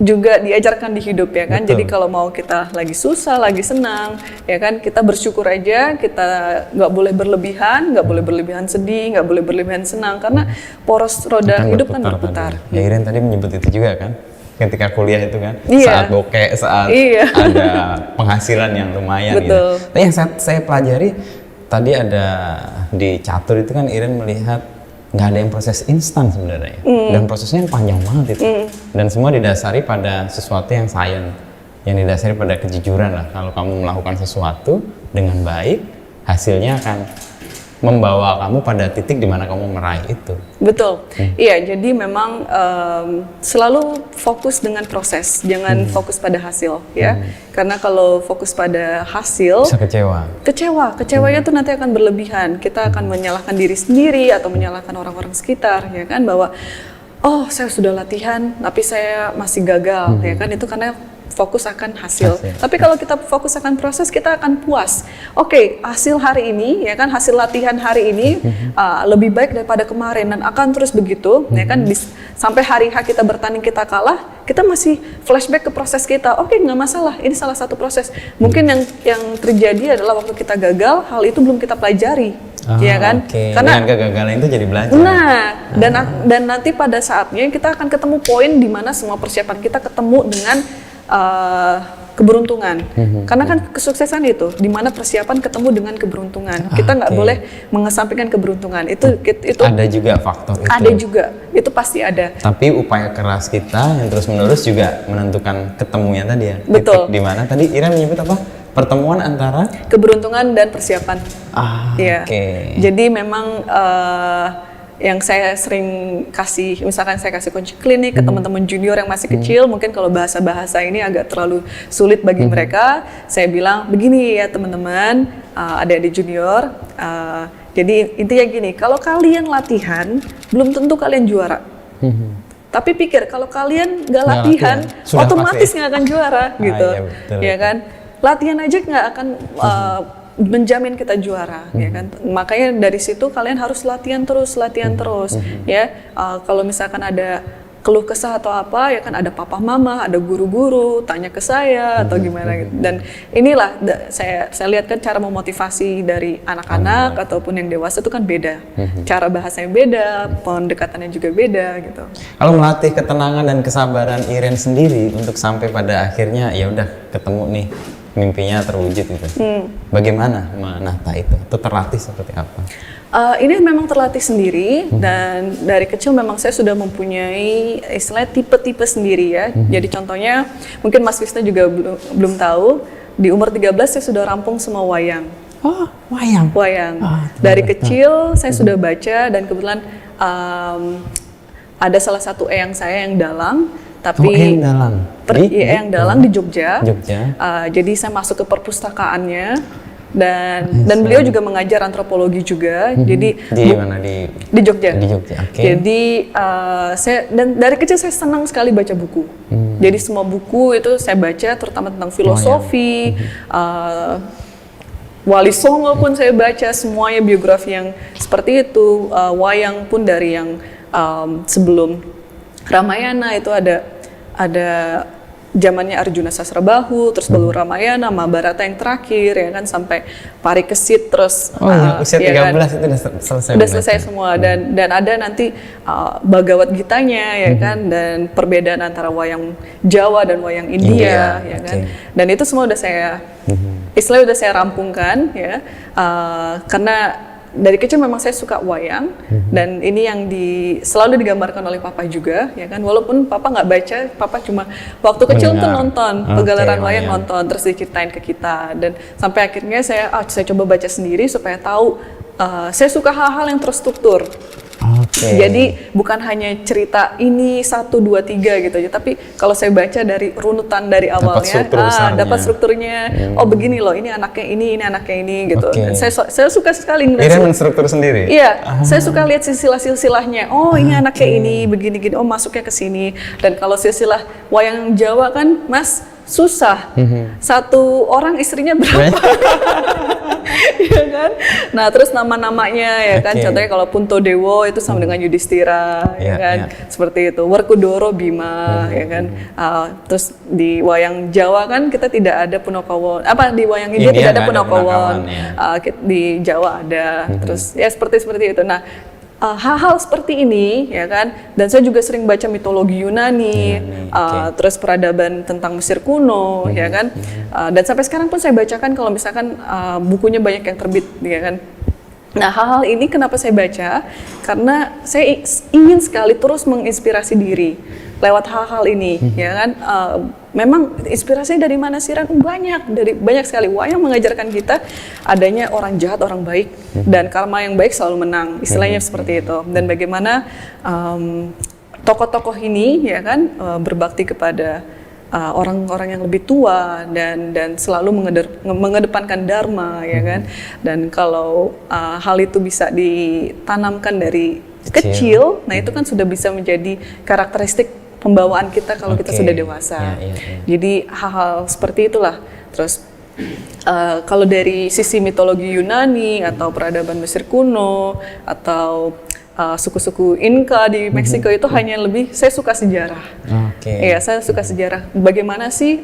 juga diajarkan di hidup, ya kan. Jadi kalau mau kita lagi susah, lagi senang, ya kan, kita bersyukur aja, kita nggak boleh berlebihan sedih, nggak boleh berlebihan senang, karena poros roda hidup kan berputar. Ya, Iren tadi menyebut itu juga kan, ketika kuliah itu kan, saat bokeh, saat ada penghasilan yang lumayan gitu. Tapi yang saya pelajari tadi ada di catur itu kan, Iren melihat nggak ada yang proses instan sebenarnya, dan prosesnya yang panjang banget itu, dan semua didasari pada sesuatu yang sains, yang didasari pada kejujuran lah. Kalau kamu melakukan sesuatu dengan baik, hasilnya akan membawa kamu pada titik di mana kamu meraih itu. Betul. Iya, jadi memang selalu fokus dengan proses, jangan fokus pada hasil, ya. Karena kalau fokus pada hasil, bisa kecewanya tuh nanti akan berlebihan. Kita akan menyalahkan diri sendiri atau menyalahkan orang-orang sekitar, ya kan, bahwa saya sudah latihan tapi saya masih gagal, ya kan. Itu karena fokus akan hasil. Tapi kalau kita fokus akan proses, kita akan puas. Hasil hari ini, ya kan, hasil latihan hari ini lebih baik daripada kemarin, dan akan terus begitu, ya kan. Sampai hari H kita bertanding, kita kalah, kita masih flashback ke proses kita. Nggak masalah, ini salah satu proses. Mungkin yang terjadi adalah waktu kita gagal, hal itu belum kita pelajari. Ya kan? Karena dengan kegagalan itu jadi belajar. Dan nanti pada saatnya kita akan ketemu poin di mana semua persiapan kita ketemu dengan keberuntungan. Karena kan kesuksesan itu di mana persiapan ketemu dengan keberuntungan. Kita nggak boleh mengesampingkan keberuntungan. Itu ada juga faktor itu. Ada juga. Itu pasti ada. Tapi upaya keras kita yang terus-menerus juga menentukan ketemunya tadi ya. Betul. Di mana tadi Iren menyebut apa? pertemuan antara keberuntungan dan persiapan. Iya. Oke. Jadi memang yang saya sering kasih, misalkan saya kasih kunci klinik ke teman-teman junior yang masih kecil, mungkin kalau bahasa-bahasa ini agak terlalu sulit bagi mereka, saya bilang begini ya teman-teman, adik-adik junior, jadi intinya gini, kalau kalian latihan, belum tentu kalian juara. Tapi pikir, kalau kalian nggak latihan, otomatis nggak akan juara gitu, iya, betul, ya kan? Latihan aja nggak akan menjamin kita juara, ya kan? Makanya dari situ kalian harus latihan terus, ya. Kalau misalkan ada keluh kesah atau apa, ya kan ada papa mama, ada guru-guru, tanya ke saya atau gimana gitu. Dan inilah saya lihat kan cara memotivasi dari anak-anak ataupun yang dewasa itu kan beda. Cara bahasanya beda, pendekatannya juga beda gitu. Kalau melatih ketenangan dan kesabaran Iren sendiri untuk sampai pada akhirnya ya udah ketemu nih mimpinya terwujud itu. Bagaimana menata itu? Atau terlatih seperti apa? Ini memang terlatih sendiri dan dari kecil memang saya sudah mempunyai istilahnya tipe-tipe sendiri ya. Jadi contohnya mungkin Mas Wisnu juga belum tahu, di umur 13 saya sudah rampung semua wayang. Oh, wayang. Wayang. Dari kecil saya sudah baca dan kebetulan ada salah satu eyang saya yang dalang. Tapi eyang dalang. Eyang dalang di Jogja. Jogja. Jadi saya masuk ke perpustakaannya. Dan beliau juga mengajar antropologi juga, jadi di mana di Jogja. Di Jogja, oke. Jadi saya dan dari kecil saya senang sekali baca buku. Jadi semua buku itu saya baca, terutama tentang filosofi, Wali Songo pun saya baca, semuanya biografi yang seperti itu. Wayang pun dari yang sebelum Ramayana itu ada zamannya Arjuna Sasrabahu, terus baru Ramayana, Mahabharata yang terakhir ya kan, sampai Parikesit, terus usia 13 kan, itu udah selesai semua. Dan ada nanti Bhagavad Gitanya ya kan, dan perbedaan antara wayang Jawa dan wayang India ya kan. Dan itu semua udah saya istilahnya udah saya rampungkan ya, karena dari kecil memang saya suka wayang, dan ini yang selalu digambarkan oleh papa juga ya kan, walaupun papa nggak baca, papa cuma waktu kecil tuh nonton pegelaran wayang, nonton terus diceritain ke kita, dan sampai akhirnya saya coba baca sendiri supaya tahu saya suka hal-hal yang terstruktur. Jadi bukan hanya cerita ini 1, 2, 3 gitu aja, tapi kalau saya baca dari runutan dari awalnya, dapat strukturnya. Oh begini loh, ini anaknya ini anaknya ini gitu. Dan saya suka sekali ngeliat. Ini menstruktur sendiri. Iya, saya suka lihat silsilah-silsilahnya. Oh ini anaknya ini begini-gini. Oh masuknya ke sini. Dan kalau silsilah wayang Jawa kan, Mas, susah. Satu orang istrinya berapa? Iya kan? Nah, terus nama-namanya ya kan, contohnya kalau Puntodewo itu sama dengan Yudhistira ya kan. Seperti itu. Werkudara Bima ya kan. Terus di wayang Jawa kan kita tidak ada Punakawan. Di wayang India tidak ada Punakawan. Di Jawa ada. Terus ya seperti itu. Nah, hal-hal seperti ini ya kan, dan saya juga sering baca mitologi Yunani, terus peradaban tentang Mesir kuno ya kan, dan sampai sekarang pun saya bacakan kalau misalkan bukunya banyak yang terbit ya kan. Nah, hal-hal ini kenapa saya baca? Karena saya ingin sekali terus menginspirasi diri lewat hal-hal ini ya kan. Memang inspirasinya dari mana sih, Ran? Banyak sekali. Wayang mengajarkan kita adanya orang jahat, orang baik, dan karma yang baik selalu menang. Istilahnya seperti itu. Dan bagaimana tokoh-tokoh ini ya kan berbakti kepada orang-orang yang lebih tua dan selalu mengedepankan dharma ya kan. Dan kalau hal itu bisa ditanamkan dari kecil, nah itu kan sudah bisa menjadi karakteristik pembawaan kita kalau kita sudah dewasa. Jadi hal-hal seperti itulah. Terus kalau dari sisi mitologi Yunani atau peradaban Mesir kuno atau suku-suku Inka di Meksiko itu hanya lebih, saya suka sejarah. Iya, saya suka sejarah. Bagaimana sih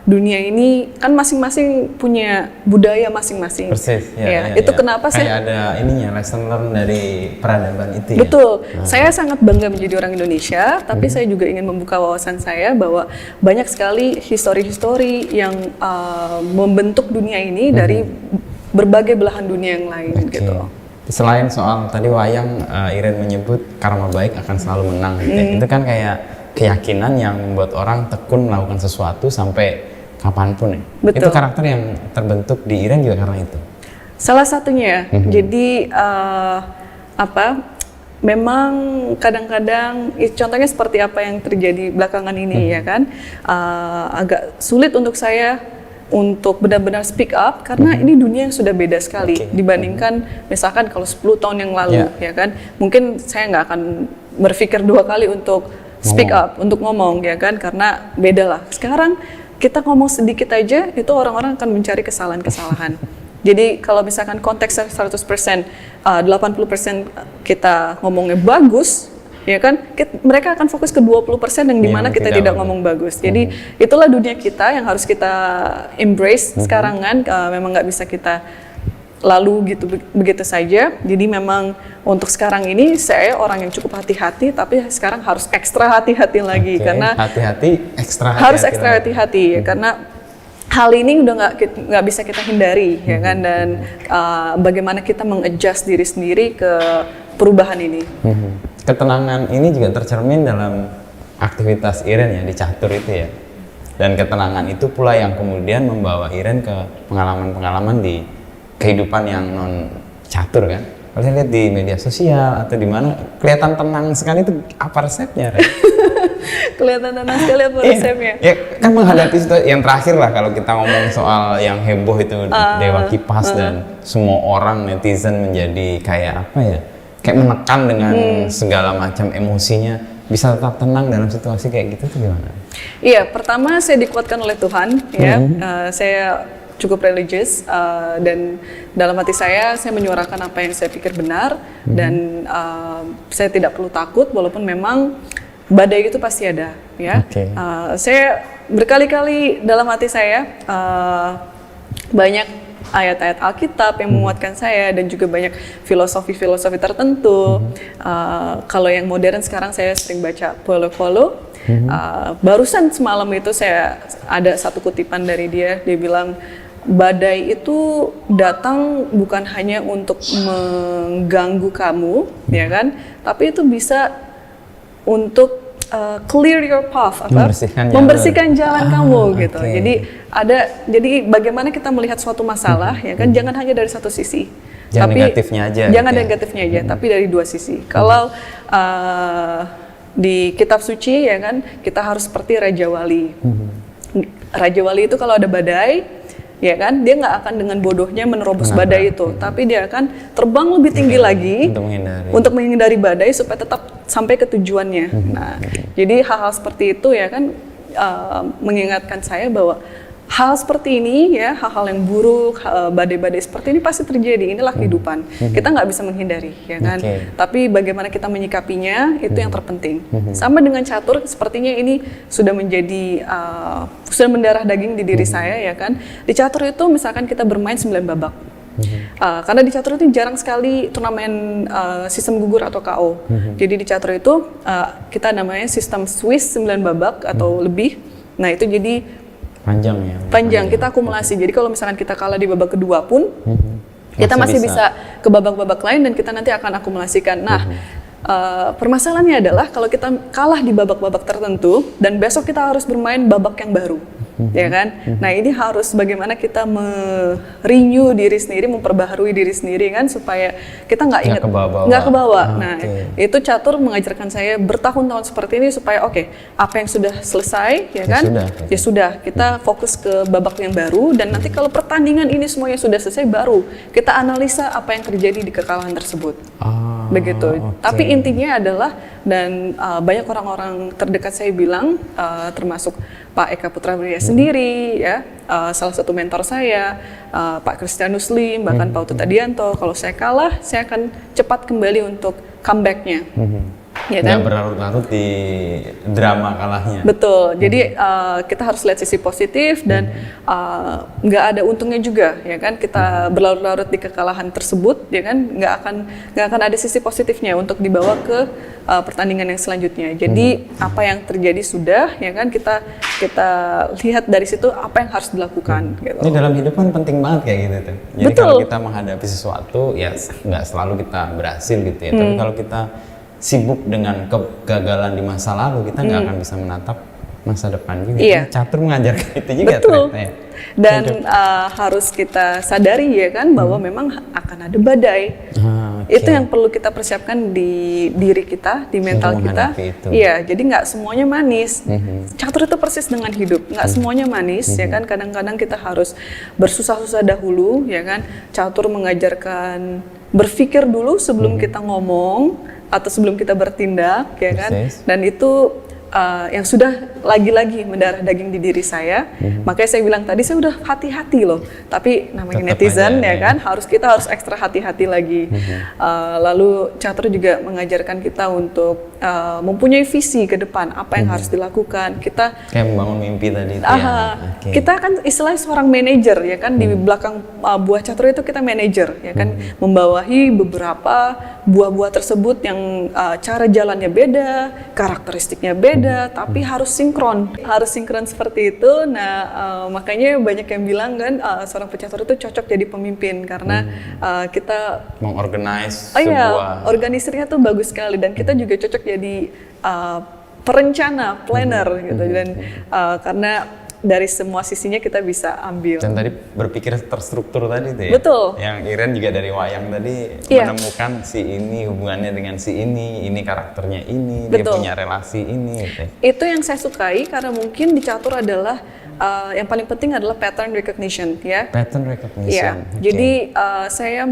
dunia ini kan masing-masing punya budaya masing-masing. Persis. Itu kenapa kayak ada ininya lesson learn dari peradaban itu. Betul. Saya sangat bangga menjadi orang Indonesia, tapi saya juga ingin membuka wawasan saya bahwa banyak sekali histori-histori yang membentuk dunia ini dari berbagai belahan dunia yang lain gitu. Selain soal tadi wayang, Iren menyebut karma baik akan selalu menang gitu. Itu kan kayak keyakinan yang membuat orang tekun melakukan sesuatu sampai kapanpun ya. Betul. Itu karakter yang terbentuk di Iren juga karena itu. Salah satunya. Jadi memang kadang-kadang contohnya seperti apa yang terjadi belakangan ini ya kan, agak sulit untuk saya untuk benar-benar speak up karena ini dunia yang sudah beda sekali dibandingkan misalkan kalau 10 tahun yang lalu ya kan, mungkin saya nggak akan berpikir 2 kali untuk speak up, untuk ngomong ya kan, karena beda lah. Sekarang kita ngomong sedikit aja itu orang-orang akan mencari kesalahan-kesalahan. Jadi kalau misalkan konteksnya 100%, 80% kita ngomongnya bagus, ya kan, mereka akan fokus ke 20% yang dimana kita tidak ngomong bagus. Jadi itulah dunia kita yang harus kita embrace sekarang kan, memang nggak bisa kita lalu gitu begitu saja. Jadi memang untuk sekarang ini saya orang yang cukup hati-hati, tapi sekarang harus ekstra hati-hati lagi karena harus ekstra hati-hati ya, karena hal ini udah nggak bisa kita hindari ya kan, dan bagaimana kita mengadjust diri sendiri ke perubahan ini. Ketenangan ini juga tercermin dalam aktivitas Iren ya di catur itu ya, dan ketenangan itu pula yang kemudian membawa Iren ke pengalaman-pengalaman di kehidupan yang non catur kan. Kalau saya lihat di media sosial atau di mana kelihatan tenang sekali, itu apa resepnya? Kelihatan tenang sekali apa resepnya? Ya kan menghadapi situasi yang terakhir lah, kalau kita ngomong soal yang heboh itu Dewa Kipas dan semua orang netizen menjadi kayak apa ya, kayak menekan dengan segala macam emosinya, bisa tetap tenang dalam situasi kayak gitu tuh gimana? Iya, pertama saya dikuatkan oleh Tuhan ya. Saya cukup religius dan dalam hati saya menyuarakan apa yang saya pikir benar dan saya tidak perlu takut walaupun memang badai itu pasti ada ya. Saya berkali-kali dalam hati saya banyak ayat-ayat Alkitab yang menguatkan saya dan juga banyak filosofi-filosofi tertentu. Kalau yang modern sekarang saya sering baca Paulo Coelho. Barusan semalam itu saya ada satu kutipan dari dia bilang badai itu datang bukan hanya untuk mengganggu kamu ya kan, tapi itu bisa untuk clear your path, membersihkan jalan kamu gitu. Jadi bagaimana kita melihat suatu masalah ya kan, jangan hanya dari satu sisi. Jangan negatifnya aja. Jangan negatifnya aja, tapi dari dua sisi. Kalau di kitab suci ya kan, kita harus seperti Raja Wali. Raja Wali itu kalau ada badai ya kan, dia nggak akan dengan bodohnya menerobos badai itu, tapi dia akan terbang lebih tinggi lagi untuk menghindari badai supaya tetap sampai ke tujuannya. Nah, jadi hal-hal seperti itu ya kan mengingatkan saya bahwa hal seperti ini ya, hal-hal yang buruk, badai-badai seperti ini pasti terjadi. Inilah kehidupan. Kita nggak bisa menghindari, ya kan? Tapi bagaimana kita menyikapinya itu yang terpenting. Sama dengan catur, sepertinya ini sudah menjadi sudah mendarah daging di diri saya, ya kan? Di catur itu misalkan kita bermain 9 babak. Karena di catur itu jarang sekali turnamen sistem gugur atau KO. Jadi di catur itu kita namanya sistem Swiss 9 babak atau lebih. Nah itu jadi panjang ya? Panjang, kita akumulasi. Jadi kalau misalkan kita kalah di babak kedua pun, kita masih bisa ke babak-babak lain dan kita nanti akan akumulasikan. Nah, permasalahannya adalah kalau kita kalah di babak-babak tertentu dan besok kita harus bermain babak yang baru. Ya kan? Nah ini harus bagaimana kita merenew diri sendiri, memperbaharui diri sendiri kan, supaya kita nggak ingat, nggak kebawa. Nah itu catur mengajarkan saya bertahun-tahun seperti ini supaya apa yang sudah selesai ya kan, ya sudah kita fokus ke babak yang baru, dan nanti kalau pertandingan ini semuanya sudah selesai baru kita analisa apa yang terjadi di kekalahan tersebut. Begitu. Tapi intinya adalah, dan banyak orang-orang terdekat saya bilang, termasuk Pak Eka Putra sendiri, ya, salah satu mentor saya, Pak Kristianus Lim, bahkan Pak Utut Adianto, kalau saya kalah, saya akan cepat kembali untuk comeback-nya. Ya kan? Nggak berlarut-larut di drama kalahnya. Betul. Jadi kita harus lihat sisi positif dan nggak ada untungnya juga, ya kan? Kita berlarut-larut di kekalahan tersebut, ya kan? Nggak akan ada sisi positifnya untuk dibawa ke pertandingan yang selanjutnya. Jadi apa yang terjadi sudah, ya kan? Kita lihat dari situ apa yang harus dilakukan. Gitu. Ini dalam hidup kan penting banget kayak gitu tuh. Jadi betul. Kalau kita menghadapi sesuatu, ya nggak selalu kita berhasil gitu ya. Tapi kalau kita sibuk dengan kegagalan di masa lalu, kita nggak akan bisa menatap masa depan juga. Iya. Catur mengajarkan itu juga Betul. ternyata ya. Dan harus kita sadari ya kan bahwa memang akan ada badai. Okay. Itu yang perlu kita persiapkan di diri kita, di mental kita. Iya, jadi nggak semuanya manis. Catur itu persis dengan hidup, nggak semuanya manis ya kan. Kadang-kadang kita harus bersusah-susah dahulu ya kan. Catur mengajarkan berpikir dulu sebelum kita ngomong atau sebelum kita bertindak ya kan. Dan itu yang sudah lagi-lagi mendarah daging di diri saya. Makanya saya bilang tadi saya udah hati-hati loh, tapi namanya tetap netizen ya kan, kita harus ekstra hati-hati lagi. Lalu catur juga mengajarkan kita untuk mempunyai visi ke depan, apa yang harus dilakukan. Kita kayak membangun mimpi tadi itu ya. Kita kan istilahnya seorang manajer ya kan, di belakang buah catur itu kita manajer ya kan, membawahi beberapa buah-buah tersebut yang cara jalannya beda, karakteristiknya beda, tapi harus sinkron seperti itu. Nah, makanya banyak yang bilang kan seorang pecatur itu cocok jadi pemimpin karena kita mengorganize sebuah organisasinya tuh bagus sekali, dan kita juga cocok jadi perencana, planner gitu. Dan karena dari semua sisinya kita bisa ambil. Dan tadi berpikir terstruktur tadi tuh ya. Betul. Yang Iren juga dari wayang tadi menemukan si ini hubungannya dengan si ini karakternya ini, dia punya relasi ini gitu. Itu yang saya sukai karena mungkin di catur adalah yang paling penting adalah pattern recognition ya. Pattern recognition. Ya. Jadi saya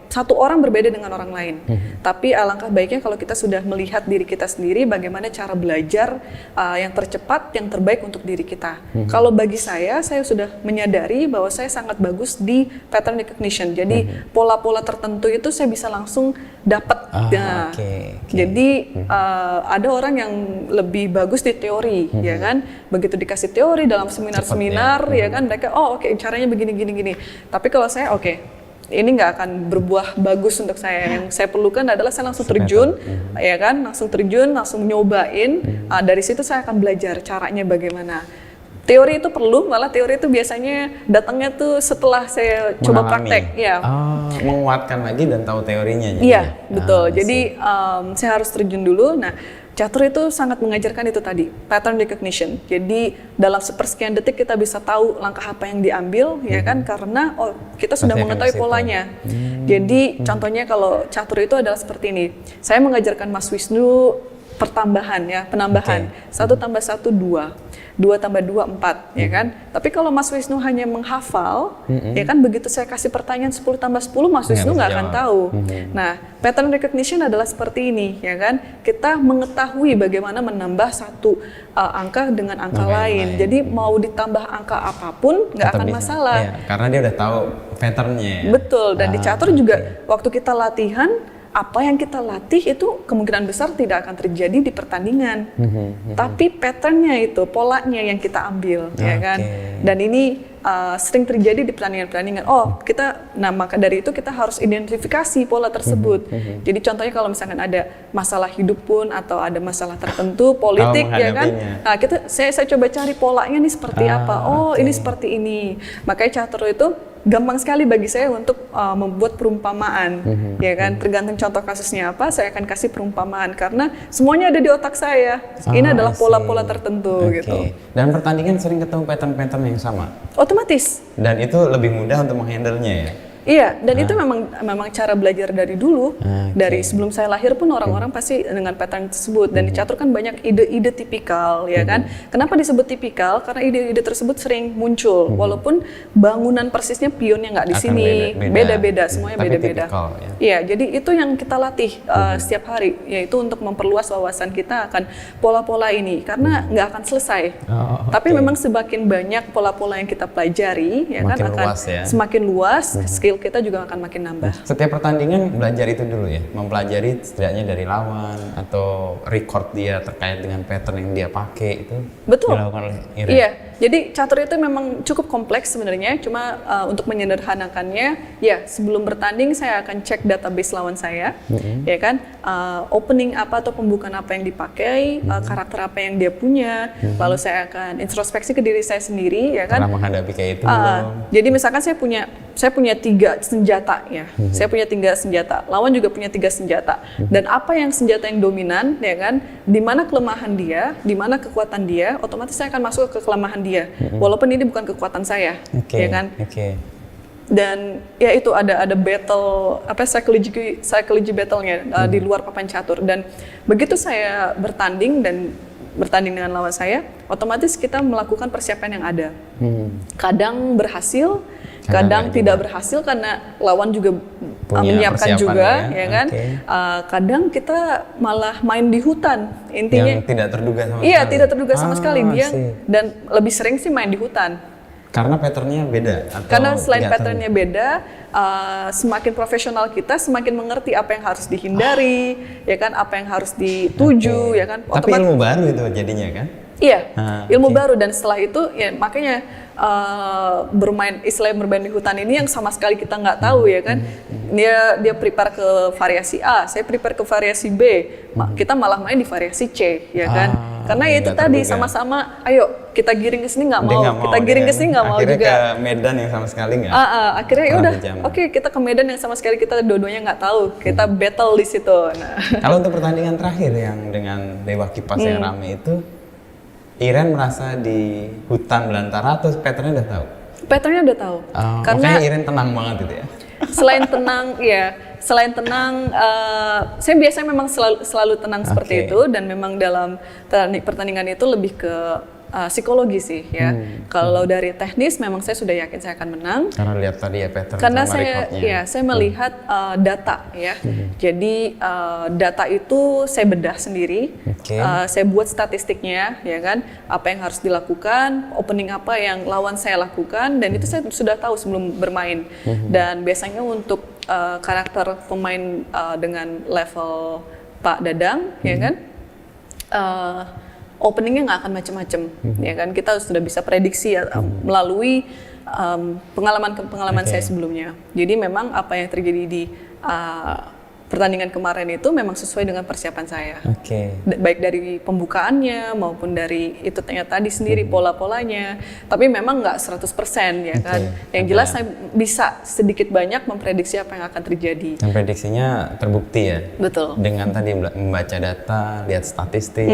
satu orang berbeda dengan orang lain. Tapi alangkah baiknya kalau kita sudah melihat diri kita sendiri, bagaimana cara belajar yang tercepat, yang terbaik untuk diri kita. Kalau bagi saya sudah menyadari bahwa saya sangat bagus di pattern recognition. Jadi pola-pola tertentu itu saya bisa langsung dapat. Jadi ada orang yang lebih bagus di teori, ya kan? Begitu dikasih teori dalam seminar-seminar, ya kan? Mereka caranya begini. Tapi kalau saya ini nggak akan berbuah bagus untuk saya. Yang saya perlukan adalah saya langsung terjun, ya kan, langsung nyobain. Dari situ saya akan belajar caranya bagaimana. Teori itu perlu, malah teori itu biasanya datangnya tuh setelah saya coba praktek. Ya. Menguatkan lagi dan tahu teorinya. Iya, betul. Jadi saya harus terjun dulu. Nah, catur itu sangat mengajarkan itu tadi, pattern recognition. Jadi dalam sepersekian detik kita bisa tahu langkah apa yang diambil, ya kan? Karena kita sudah mengetahui polanya. Jadi contohnya kalau catur itu adalah seperti ini. Saya mengajarkan Mas Wisnu penambahan. 1 tambah 1 2. 2 tambah 2 4, ya kan? Tapi kalau Mas Wisnu hanya menghafal, ya kan, begitu saya kasih pertanyaan 10 tambah 10, Mas Wisnu nggak akan tahu. Nah, pattern recognition adalah seperti ini, ya kan? Kita mengetahui bagaimana menambah satu angka dengan angka lain. Jadi mau ditambah angka apapun nggak akan masalah. Karena dia udah tahu patternnya. Betul, dan di catur juga waktu kita latihan, apa yang kita latih itu kemungkinan besar tidak akan terjadi di pertandingan. Tapi patternnya itu, polanya yang kita ambil, ya kan? Dan ini sering terjadi di pertandingan-pertandingan. Maka dari itu kita harus identifikasi pola tersebut. Jadi contohnya kalau misalkan ada masalah hidup pun atau ada masalah tertentu, politik, ya kan? Nah, saya coba cari polanya nih seperti apa. Ini seperti ini. Makanya catur itu gampang sekali bagi saya untuk membuat perumpamaan, ya kan? Tergantung contoh kasusnya apa, saya akan kasih perumpamaan karena semuanya ada di otak saya. Ini adalah pola-pola tertentu gitu. Dan pertandingan sering ketemu pattern-pattern yang sama. Otomatis. Dan itu lebih mudah untuk menghandle-nya ya. Iya, dan itu memang cara belajar dari dulu. Dari sebelum saya lahir pun orang-orang pasti dengan pattern tersebut. Dan di catur kan banyak ide-ide tipikal, ya kan? Kenapa disebut tipikal? Karena ide-ide tersebut sering muncul. Walaupun bangunan persisnya pionnya nggak di sini, beda-beda, semuanya beda-beda. Iya, jadi itu yang kita latih setiap hari, yaitu untuk memperluas wawasan kita akan pola-pola ini. Karena nggak akan selesai. Tapi memang semakin banyak pola-pola yang kita pelajari, ya kan, akan semakin luas, skill kita juga akan makin nambah. Setiap pertandingan belajar itu dulu ya, mempelajari setidaknya dari lawan atau record dia terkait dengan pattern yang dia pakai itu. Betul. Dilakukan oleh Iren. Iya, jadi catur itu memang cukup kompleks sebenarnya. Cuma untuk menyederhanakannya, ya sebelum bertanding saya akan cek database lawan saya, ya kan, opening apa atau pembukaan apa yang dipakai, karakter apa yang dia punya. Lalu saya akan introspeksi ke diri saya sendiri, ya kan. Pernah menghadapi kayak itu Jadi misalkan saya punya saya punya 3 senjata ya. Saya punya 3 senjata. Lawan juga punya 3 senjata. Dan apa yang senjata yang dominan, ya kan? Di mana kelemahan dia, di mana kekuatan dia, otomatis saya akan masuk ke kelemahan dia. Walaupun ini bukan kekuatan saya, ya kan? Dan ya itu ada battle psychology battle-nya di luar papan catur. Dan begitu saya bertanding dengan lawan saya, otomatis kita melakukan persiapan yang ada. Kadang berhasil, kadang tidak berhasil karena lawan juga menyiapkan juga, ya kan? Kadang kita malah main di hutan, intinya. Yang tidak terduga sama sekali. Iya, tidak terduga sama sekali dia, dan lebih sering sih main di hutan. Karena patternnya beda? Karena selain patternnya beda, semakin profesional kita, semakin mengerti apa yang harus dihindari, ya kan? Apa yang harus dituju, ya kan? Tapi ilmu baru itu jadinya kan? Iya, ilmu baru, dan setelah itu ya makanya bermain di hutan ini yang sama sekali kita nggak tahu, ya kan? Dia prepare ke variasi A, saya prepare ke variasi B, kita malah main di variasi C, ya kan? Karena ya itu tadi sama-sama, ayo kita giring ke sini nggak mau, kita giring ke sini nggak mau juga. Akhirnya ke Medan yang sama sekali nggak? Akhirnya ya udah, oke, kita ke Medan yang sama sekali kita dua-duanya nggak tahu, kita battle di situ. Nah. Kalau untuk pertandingan terakhir yang dengan Dewa Kipas yang rame itu, Iren merasa di hutan belantara atau patternnya udah tahu? Patternnya udah tahu. Karena makanya Iren tenang banget itu ya? Selain tenang, saya biasanya memang selalu tenang seperti itu, dan memang dalam pertandingan itu lebih ke psikologi sih ya. Kalau dari teknis memang saya sudah yakin saya akan menang. Karena lihat tadi ya pattern karena sama saya saya melihat data ya. Jadi data itu saya bedah sendiri. Saya buat statistiknya, ya kan. Apa yang harus dilakukan, opening apa yang lawan saya lakukan, dan itu saya sudah tahu sebelum bermain. Dan biasanya untuk karakter pemain dengan level Pak Dadang, ya kan. Openingnya nggak akan macam-macam, ya kan? Kita sudah bisa prediksi ya, melalui pengalaman saya sebelumnya. Jadi memang apa yang terjadi di pertandingan kemarin itu memang sesuai dengan persiapan saya. Baik dari pembukaannya maupun dari itu tadi sendiri pola-polanya. Tapi memang nggak 100% ya kan. Yang jelas saya bisa sedikit banyak memprediksi apa yang akan terjadi. Dan prediksinya terbukti ya. Betul. Dengan tadi membaca data, lihat statistik,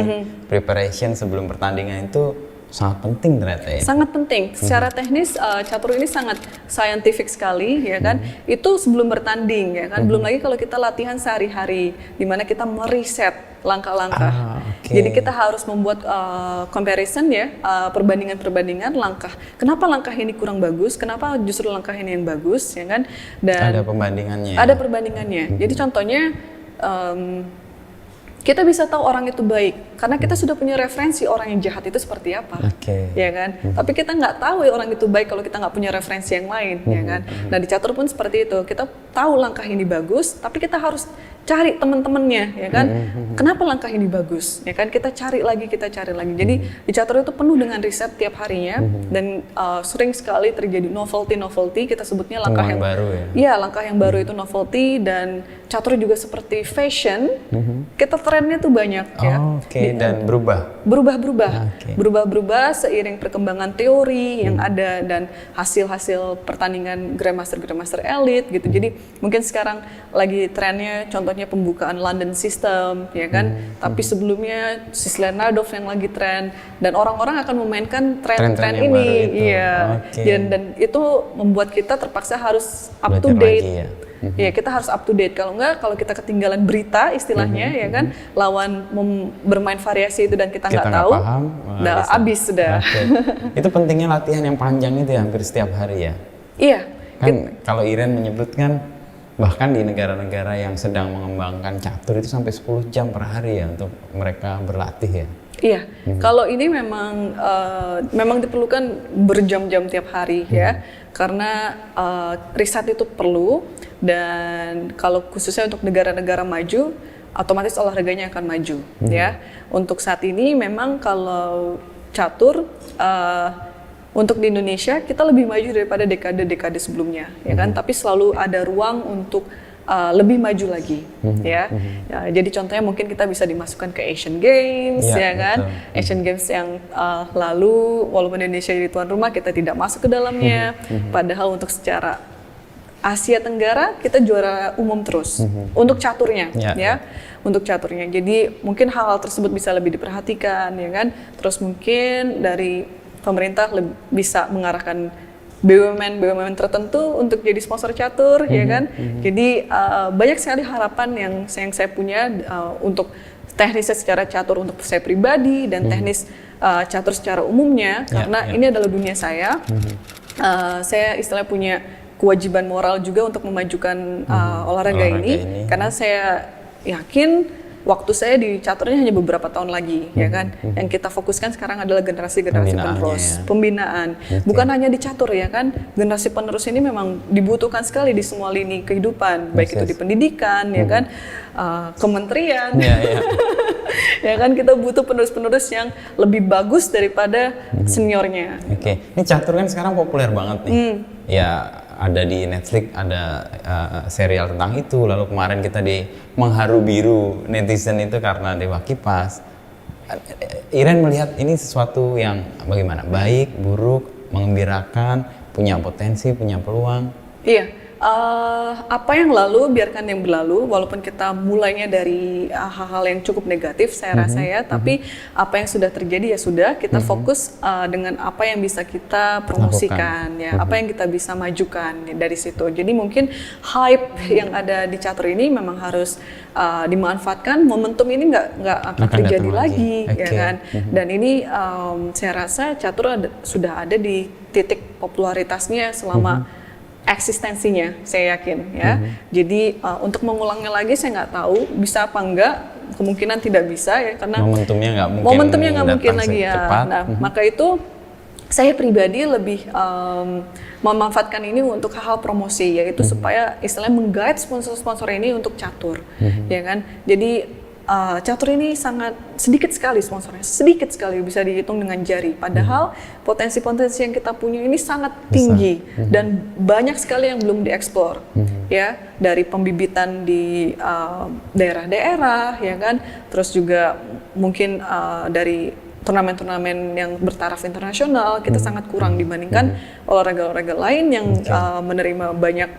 preparation sebelum pertandingan itu sangat penting ternyata ya. Sangat penting. Secara teknis catur ini sangat scientific sekali, ya kan. Itu sebelum bertanding, ya kan. Belum lagi kalau kita latihan sehari-hari, di mana kita meriset langkah-langkah. Jadi kita harus membuat comparison ya, perbandingan langkah. Kenapa langkah ini kurang bagus? Kenapa justru langkah ini yang bagus, ya kan? Dan ada pembandingannya. Ada perbandingannya. Jadi contohnya kita bisa tahu orang itu baik karena kita sudah punya referensi orang yang jahat itu seperti apa, ya kan? Tapi kita nggak tahu ya orang itu baik kalau kita nggak punya referensi yang lain, ya kan? Nah di catur pun seperti itu, kita tahu langkah ini bagus, tapi kita harus cari teman-temannya, ya kan? Kenapa langkah ini bagus, ya kan? Kita cari lagi. Jadi di catur itu penuh dengan riset tiap harinya, dan sering sekali terjadi novelty, kita sebutnya langkah yang baru ya. Iya, langkah yang baru itu novelty, dan catur juga seperti fashion, kita trennya tuh banyak ya. Dan berubah seiring perkembangan teori yang ada dan hasil hasil grandmaster elite gitu. Jadi mungkin sekarang lagi trennya contohnya pembukaan London System, ya kan. Tapi sebelumnya Sisler Nadov yang lagi tren, dan orang-orang akan memainkan tren ini, iya. Dan itu membuat kita terpaksa harus up to date. Ya, kita harus up to date. Kalau enggak, kalau kita ketinggalan berita istilahnya, ya kan, lawan bermain variasi itu dan kita nggak tahu, paham, udah habis sudah. Itu pentingnya latihan yang panjang itu ya, hampir setiap hari ya. Iya. Kan kalau Iren menyebutkan bahkan di negara-negara yang sedang mengembangkan catur itu sampai 10 jam per hari ya untuk mereka berlatih ya. Iya, kalau ini memang diperlukan berjam-jam tiap hari ya, karena riset itu perlu, dan kalau khususnya untuk negara-negara maju, otomatis olahraganya akan maju ya. Untuk saat ini memang kalau catur untuk di Indonesia kita lebih maju daripada dekade-dekade sebelumnya, ya kan? Tapi selalu ada ruang untuk lebih maju lagi, ya. Jadi contohnya mungkin kita bisa dimasukkan ke Asian Games, ya kan? Betul. Asian Games yang lalu, walaupun Indonesia jadi tuan rumah, kita tidak masuk ke dalamnya. Padahal untuk secara Asia Tenggara kita juara umum terus untuk caturnya, ya. Untuk caturnya. Jadi mungkin hal-hal tersebut bisa lebih diperhatikan, ya kan. Terus mungkin dari pemerintah bisa mengarahkan BUMN tertentu untuk jadi sponsor catur, ya kan. Jadi banyak sekali harapan yang saya punya untuk teknisnya secara catur untuk saya pribadi dan teknis catur secara umumnya, karena ini adalah dunia saya. Saya istilahnya punya kewajiban moral juga untuk memajukan olahraga ini, karena saya yakin waktu saya di caturnya hanya beberapa tahun lagi, ya kan. Yang kita fokuskan sekarang adalah generasi penerus, pembinaan. Bukan hanya di catur, ya kan. Generasi penerus ini memang dibutuhkan sekali di semua lini kehidupan, baik itu di pendidikan, ya kan, kementerian, ya kan. Kita butuh penerus-penerus yang lebih bagus daripada seniornya. Ini catur kan sekarang populer banget nih. Ya, ada di Netflix, ada serial tentang itu. Lalu kemarin kita di mengharu biru netizen itu karena Dewa Kipas. Iren melihat ini sesuatu yang bagaimana? Baik, buruk, mengembirakan, punya potensi, punya peluang? Iya. Apa yang lalu biarkan yang berlalu, walaupun kita mulainya dari hal-hal yang cukup negatif saya rasa ya, tapi apa yang sudah terjadi ya sudah, kita fokus dengan apa yang bisa kita promosikan, ya, apa yang kita bisa majukan dari situ. Jadi mungkin hype yang ada di catur ini memang harus dimanfaatkan. Momentum ini nggak akan terjadi lagi, ya kan. Dan ini saya rasa catur sudah ada di titik popularitasnya selama eksistensinya, saya yakin, ya. Jadi untuk mengulangnya lagi saya nggak tahu bisa apa enggak, kemungkinan tidak bisa, ya, karena momentumnya nggak mungkin lagi, ya. Nah, maka itu saya pribadi lebih memanfaatkan ini untuk hal-hal promosi, yaitu supaya istilahnya menggait sponsor-sponsor ini untuk catur, ya kan. Jadi catur ini sangat sedikit sekali sponsornya, sedikit sekali, bisa dihitung dengan jari. Padahal potensi-potensi yang kita punya ini sangat tinggi dan banyak sekali yang belum dieksplor, ya, dari pembibitan di daerah-daerah, ya kan. Terus juga mungkin dari turnamen-turnamen yang bertaraf internasional kita sangat kurang dibandingkan olahraga-olahraga lain yang menerima banyak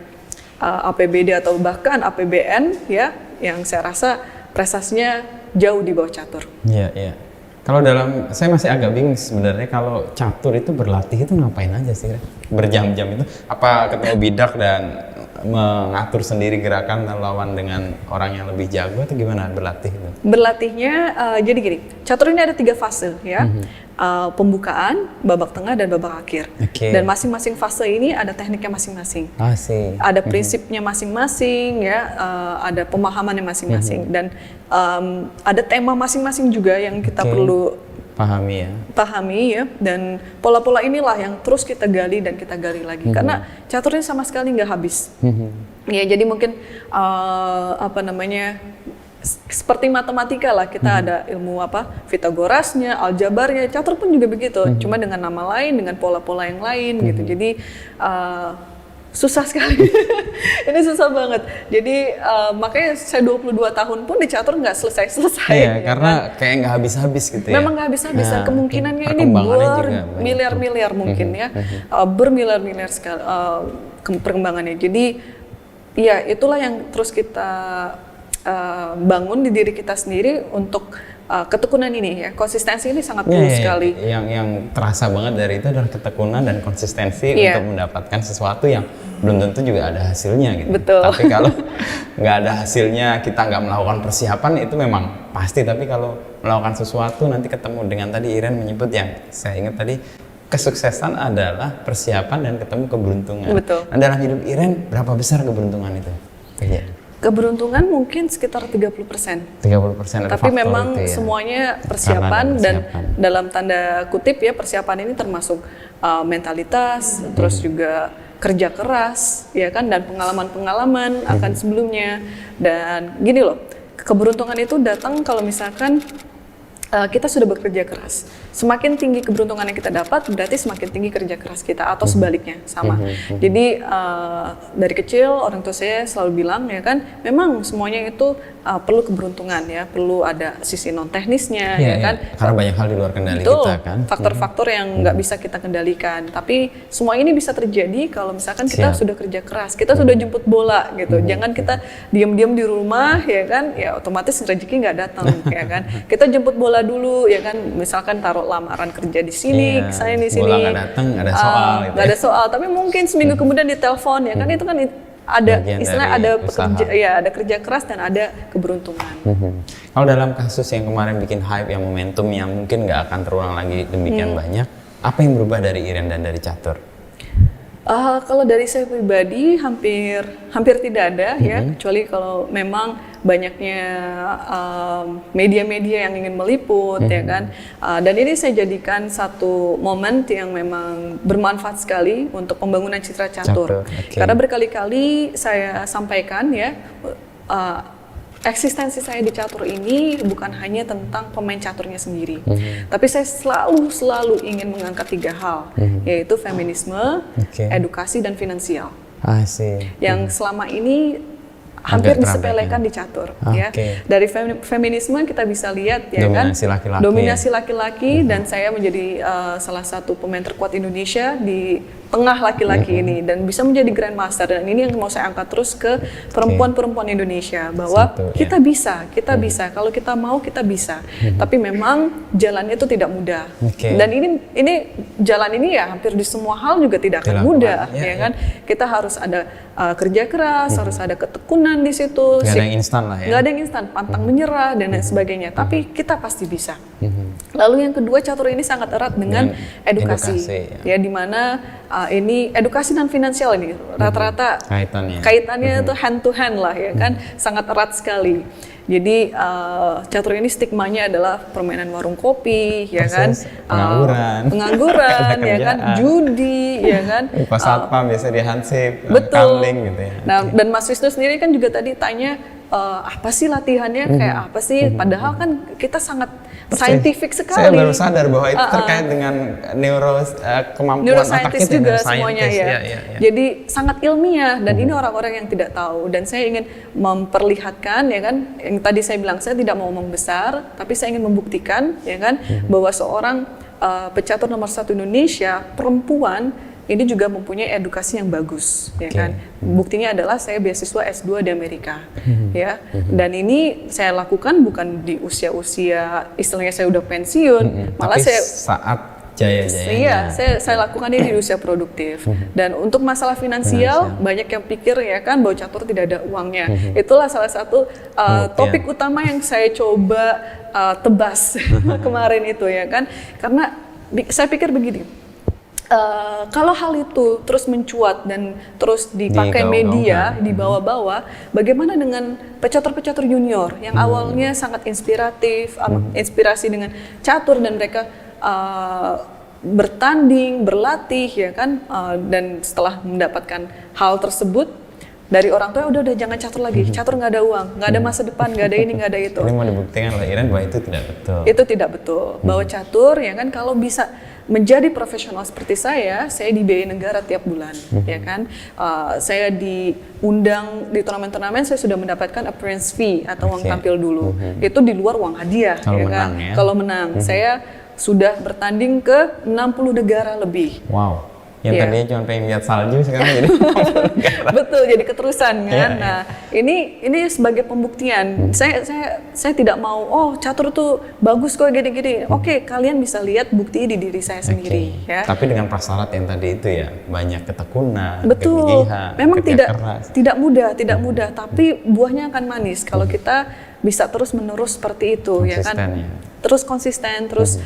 APBD atau bahkan APBN, ya, yang saya rasa prestasinya jauh di bawah catur. Iya. Kalau saya masih agak bingung sebenarnya kalau catur itu berlatih itu ngapain aja sih? Berjam-jam itu? Apa ketemu bidak dan mengatur sendiri gerakan lawan dengan orang yang lebih jago atau gimana berlatih itu? Berlatihnya jadi gini, catur ini ada 3 fase, ya. Pembukaan, babak tengah, dan babak akhir. Dan masing-masing fase ini ada tekniknya masing-masing. Ada prinsipnya masing-masing, ya. Ada pemahamannya masing-masing, dan ada tema masing-masing juga yang kita perlu pahami, ya. Dan pola-pola inilah yang terus kita gali dan kita gali lagi, karena catur ini sama sekali nggak habis. Ya, jadi mungkin seperti matematika lah, kita ada ilmu Pitagorasnya, aljabarnya, catur pun juga begitu, cuma dengan nama lain, dengan pola-pola yang lain, gitu. Jadi susah sekali. Ini susah banget. Jadi makanya saya 22 tahun pun di catur nggak selesai-selesai. Iya, ya, karena kayak nggak habis-habis gitu, ya. Memang nggak habis-habis, dan kemungkinannya ini bermiliar-miliar mungkin, ya. Bermiliar-miliar sekali perkembangannya. Jadi ya itulah yang terus kita bangun di diri kita sendiri untuk ketekunan ini, ya. Konsistensi ini sangat perlu sekali. Yang terasa banget dari itu adalah ketekunan dan konsistensi untuk mendapatkan sesuatu yang belum tentu juga ada hasilnya, gitu. Betul. Tapi kalau nggak ada hasilnya, kita nggak melakukan persiapan, itu memang pasti. Tapi kalau melakukan sesuatu nanti ketemu dengan tadi Iren menyebut yang saya ingat tadi, kesuksesan adalah persiapan dan ketemu keberuntungan. Betul. Nah, dalam hidup Iren berapa besar keberuntungan itu? Keberuntungan mungkin sekitar 30%. 30% ada. Tapi memang itu, ya, semuanya persiapan, dan dalam tanda kutip, ya, persiapan ini termasuk mentalitas, terus juga kerja keras, ya kan, dan pengalaman-pengalaman akan sebelumnya. Dan gini loh, keberuntungan itu datang kalau misalkan kita sudah bekerja keras. Semakin tinggi keberuntungan yang kita dapat, berarti semakin tinggi kerja keras kita, atau sebaliknya, sama. Jadi dari kecil orang tua saya selalu bilang ya kan, memang semuanya itu perlu keberuntungan ya, perlu ada sisi non teknisnya ya kan. Karena banyak hal di luar kendali Betul, kita kan. faktor-faktor yang nggak bisa kita kendalikan. Tapi semua ini bisa terjadi kalau misalkan kita sudah kerja keras, kita sudah jemput bola gitu. Jangan kita diam-diam di rumah ya kan, ya otomatis rezeki nggak datang ya kan. Kita jemput bola dulu ya kan, misalkan taruh lamaran kerja di sini, saya di sini. Bola nggak datang, ada soal gitu. Nggak ada soal, tapi mungkin seminggu kemudian ditelepon ya kan, itu kan ada istilah, ada pekerja, ya ada kerja keras dan ada keberuntungan. Kalau dalam kasus yang kemarin bikin hype, yang momentum yang mungkin nggak akan terulang lagi demikian banyak, apa yang berubah dari Iren dan dari Catur? Kalau dari saya pribadi hampir tidak ada ya, kecuali kalau memang banyaknya media-media yang ingin meliput ya kan, dan ini saya jadikan satu momen yang memang bermanfaat sekali untuk pembangunan citra Catur. Karena berkali-kali saya sampaikan ya, eksistensi saya di Catur ini bukan hanya tentang pemain caturnya sendiri, tapi saya selalu ingin mengangkat 3 hal, yaitu feminisme, edukasi, dan finansial. Yang selama ini hampir disepelekan di Catur ya. Dari feminisme kita bisa lihat ya dominasi kan, laki-laki, dominasi laki-laki, dan saya menjadi salah satu pemain terkuat Indonesia di tengah laki-laki ini, dan bisa menjadi grandmaster, dan ini yang mau saya angkat terus ke perempuan-perempuan Indonesia, bahwa kita bisa, kalau kita mau kita bisa, tapi memang jalannya itu tidak mudah, dan ini jalan ini ya hampir di semua hal juga tidak akan mudah ya kan. Kita harus ada kerja keras, harus ada ketekunan di situ. Nggak ada yang instan lah ya. Nggak ada yang instan, pantang menyerah dan lain sebagainya. Tapi kita pasti bisa. Lalu yang kedua, Catur ini sangat erat dengan edukasi ya, dimana ini edukasi dan finansial ini rata-rata kaitannya itu hand to hand lah ya kan, sangat erat sekali. Jadi Catur ini stigmanya adalah permainan warung kopi ya kan, pengangguran ya kan, judi ya kan, pas satpam biasa di hansip, kamling gitu ya. Nah, dan Mas Wisnu sendiri kan juga tadi tanya apa sih latihannya, kayak apa sih, padahal kan kita sangat scientific sekali. Saya baru sadar bahwa itu terkait dengan kemampuan otak kita juga semuanya ya. Jadi sangat ilmiah, dan ini orang-orang yang tidak tahu, dan saya ingin memperlihatkan ya kan, yang tadi saya bilang saya tidak mau membesar, tapi saya ingin membuktikan ya kan, bahwa seorang pecatur nomor 1 Indonesia perempuan ini juga mempunyai edukasi yang bagus ya kan. Buktinya adalah saya beasiswa S2 di Amerika ya, dan ini saya lakukan bukan di usia-usia istilahnya saya udah pensiun, malah tapi saya saat jaya-jayanya. Iya, saya lakukan ini di usia produktif. Dan untuk masalah finansial, banyak yang pikir ya kan bahwa Catur tidak ada uangnya. Itulah salah satu topik utama yang saya coba tebas kemarin itu ya kan. Karena saya pikir begini, kalau hal itu terus mencuat dan terus dipakai media, dibawa-bawa, bagaimana dengan pecatur-pecatur junior yang awalnya sangat inspiratif, inspirasi dengan catur, dan mereka bertanding, berlatih ya kan, dan setelah mendapatkan hal tersebut dari orang tua, udah jangan catur lagi, catur nggak ada uang, nggak ada masa depan, nggak ada ini, nggak ada itu. Ini mau dibuktikan oleh Iren bahwa itu tidak betul. Itu tidak betul, bahwa catur ya kan, kalau bisa menjadi profesional seperti saya dibiayai negara tiap bulan ya kan. Saya diundang di turnamen-turnamen, saya sudah mendapatkan appearance fee atau uang tampil dulu. Itu di luar uang hadiah ya kan. Kalau menang, saya sudah bertanding ke 60 negara lebih. Wow. Yang tadinya cuma pengen lihat salju, sekarang jadi betul, jadi keterusan kan. Nah, ini sebagai pembuktian. Saya tidak mau, oh catur tuh bagus kok gini-gini. Oke, kalian bisa lihat bukti di diri saya sendiri ya. Tapi dengan prasyarat yang tadi itu ya, banyak ketekunan, betul. kegigihan, memang tidak mudah, tapi buahnya akan manis kalau kita bisa terus-menerus seperti itu ya kan. Terus konsisten, terus